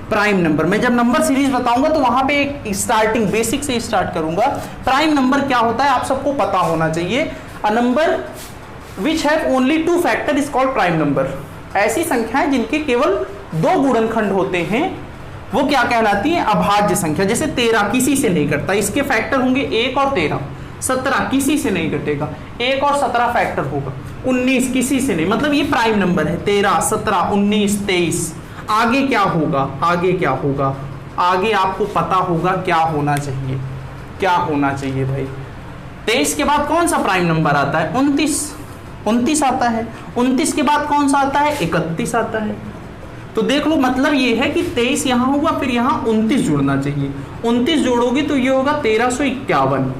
प्राइम नंबर, मैं जब नंबर सीरीज बताऊंगा तो वहां पे एक स्टार्टिंग बेसिक से स्टार्ट करूंगा। प्राइम नंबर क्या होता है आप सबको पता होना चाहिए। A number which have only 2 factor is called prime number. ऐसी संख्याएं जिनके केवल 2 गुणनखंड होते हैं वो क्या कहलाती है, अभाज्य संख्या। जैसे 13 किसी से नहीं कटता, इसके फैक्टर होंगे 1 और 13। 17 किसी से नहीं कटेगा, 1 और 17 फैक्टर होगा। 19 किसी से नहीं, मतलब ये प्राइम नंबर है। 13, 17, 19, 23। आगे क्या होगा, आगे क्या होगा, आगे आपको पता होगा क्या होना चाहिए। क्या होना चाहिए भाई, 23 के बाद कौन सा प्राइम नंबर आता है, 29 आता है। 29 के बाद कौन सा आता है, 31 आता है। तो देख लो, मतलब ये है कि 23 यहां होगा, फिर यहां 29 जुड़ना चाहिए। 29 जोड़ोगी तो ये होगा 1351।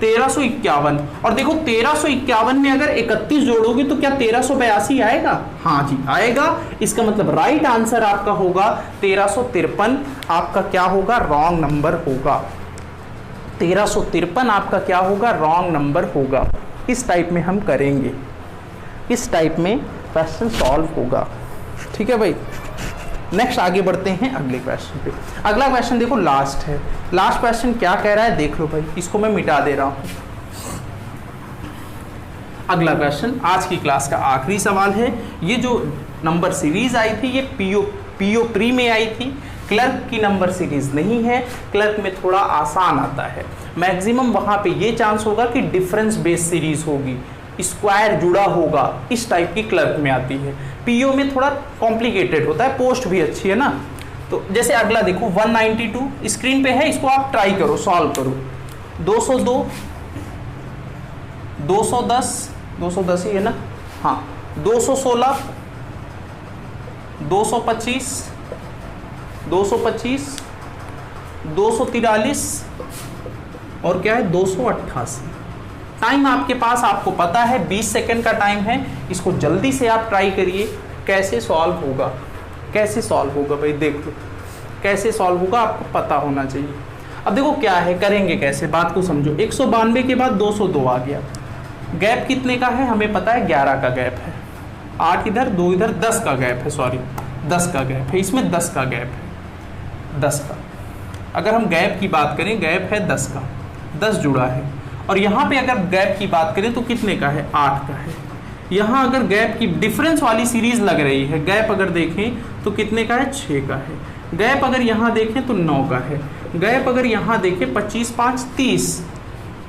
1351। और देखो 1351 में अगर 31 जोड़ोगे तो क्या 1382 आएगा? हाँ जी आएगा। इसका मतलब राइट आंसर आपका होगा 1353। आपका क्या होगा, रॉन्ग नंबर होगा। 1353 आपका क्या होगा, रॉन्ग नंबर होगा। इस टाइप में हम करेंगे, इस टाइप में क्वेश्चन सॉल्व होगा। ठीक है भाई, नेक्स्ट आगे बढ़ते हैं अगले क्वेश्चन पे। अगला क्वेश्चन देखो लास्ट है। लास्ट क्वेश्चन क्या कह रहा है देख लो भाई, इसको मैं मिटा दे रहा हूं। अगला क्वेश्चन आज की क्लास का आखिरी सवाल है। ये जो नंबर सीरीज आई थी ये पीओ प्री में आई थी। क्लर्क की नंबर सीरीज नहीं है, क्लर्क में थोड़ा आसान आता है। मैक्सिमम वहां पे ये चांस होगा कि डिफरेंस बेस्ड सीरीज होगी, स्क्वायर जुड़ा होगा, इस टाइप की क्लर्क में आती है। पीओ में थोड़ा कॉम्प्लिकेटेड होता है, पोस्ट भी अच्छी है ना। तो जैसे अगला देखो 192 स्क्रीन पे है, इसको आप ट्राई करो, सॉल्व करो। 202, 210 ही है ना, हाँ 216, 225, 243 और क्या है 288। टाइम आपके पास, आपको पता है 20 सेकंड का टाइम है। इसको जल्दी से आप ट्राई करिए। कैसे सॉल्व होगा, कैसे सॉल्व होगा भाई, देख लो कैसे सॉल्व होगा, आपको पता होना चाहिए। अब देखो क्या है, करेंगे कैसे, बात को समझो। 192 के बाद 202 आ गया, गैप कितने का है हमें पता है, 11 का गैप है। 8 इधर 2 इधर, 10 का गैप है, सॉरी 10 का गैप है, इसमें 10 का गैप है, 10 का। अगर हम गैप की बात करें, गैप है 10 का, 10 जुड़ा है। और यहाँ पे अगर गैप की बात करें तो कितने का है, 8 का है। यहाँ अगर गैप की डिफरेंस वाली सीरीज लग रही है, गैप अगर देखें तो कितने का है, 6 का है। गैप अगर यहाँ देखें तो 9 का है। गैप अगर यहाँ देखें 25 5 30,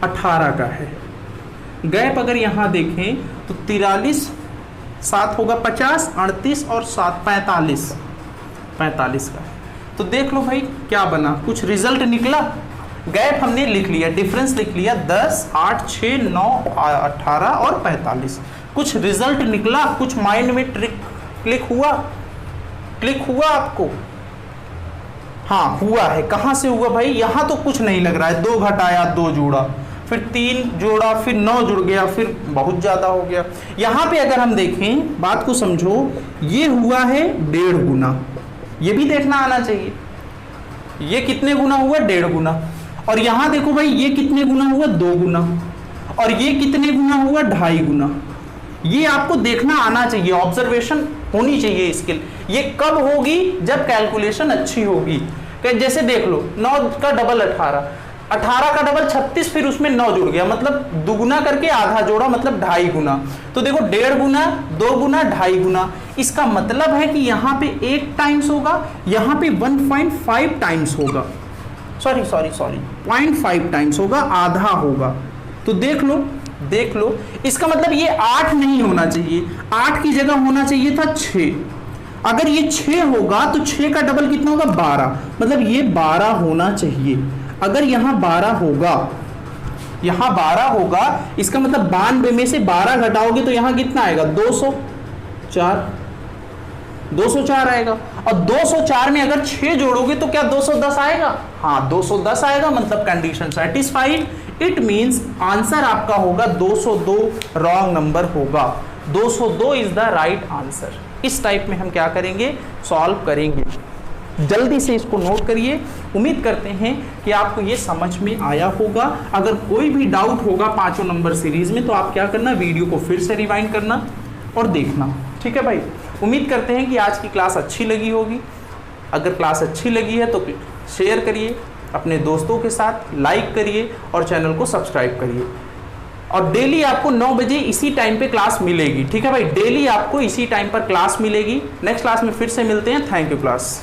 18 का है। गैप अगर यहाँ देखें तो 43 7 होगा 50, 38 और 7 45 का है। तो देख लो भाई क्या बना, कुछ रिजल्ट निकला। गैप हमने लिख लिया, डिफरेंस लिख लिया 10, 8, 6, 9, 18 और 45। कुछ रिजल्ट निकला, कुछ माइंड में क्लिक हुआ आपको? हाँ हुआ है। कहाँ से हुआ भाई, यहाँ तो कुछ नहीं लग रहा है। 2 घटाया 2 जोड़ा, फिर 3 जोड़ा, फिर 9 जुड़ गया, फिर बहुत ज़्यादा हो गया। यहाँ पे अगर हम देखें, बात को समझो, ये हुआ है 1.5 गुना। ये भी देखना आना चाहिए, ये कितने गुना हुआ, 1.5 गुना। और यहाँ देखो भाई ये कितने गुना हुआ, 2 गुना। और ये कितने गुना हुआ, 2.5 गुना। ये आपको देखना आना चाहिए, ऑब्जर्वेशन होनी चाहिए स्किल। ये कब होगी, जब कैलकुलेशन अच्छी होगी। जैसे देख लो 9 का डबल 18, 18 का डबल 36, फिर उसमें 9 जुड़ गया, मतलब दुगुना करके आधा जोड़ा, मतलब 2.5 गुना। तो देखो 1.5 गुना, 2 गुना, 2.5 गुना। इसका मतलब है कि यहाँ पे 1 टाइम्स होगा, यहाँ पे 1.5 टाइम्स होगा, सॉरी 0.5 टाइम्स होगा, आधा होगा। तो देख लो, इसका मतलब ये 8 नहीं होना चाहिए, 8 की जगह होना चाहिए था 6। अगर ये 6 होगा तो 6 का डबल कितना होगा, 12, मतलब ये 12 होना चाहिए। अगर यहाँ 12 होगा, इसका मतलब 92 में से 12 घटाओगे तो यहाँ कितना आएगा, 204 आएगा। और 204 में अगर 6 जोड़ोगे तो क्या 210 आएगा? हाँ 210 आएगा, मतलब condition satisfied. It means answer आपका होगा 202, रॉन्ग नंबर होगा। 202 इज द राइट आंसर। इस टाइप में हम क्या करेंगे, सॉल्व करेंगे। जल्दी से इसको नोट करिए। उम्मीद करते हैं कि आपको ये समझ में आया होगा। अगर कोई भी डाउट होगा 5 नंबर सीरीज में तो आप क्या करना, वीडियो को फिर से रिवाइंड करना और देखना, ठीक है भाई। उम्मीद करते हैं कि आज की क्लास अच्छी लगी होगी। अगर क्लास अच्छी लगी है तो शेयर करिए अपने दोस्तों के साथ, लाइक करिए और चैनल को सब्सक्राइब करिए। और डेली आपको 9 बजे इसी टाइम पे क्लास मिलेगी, ठीक है भाई। डेली आपको इसी टाइम पर क्लास मिलेगी। नेक्स्ट क्लास में फिर से मिलते हैं। Thank you class.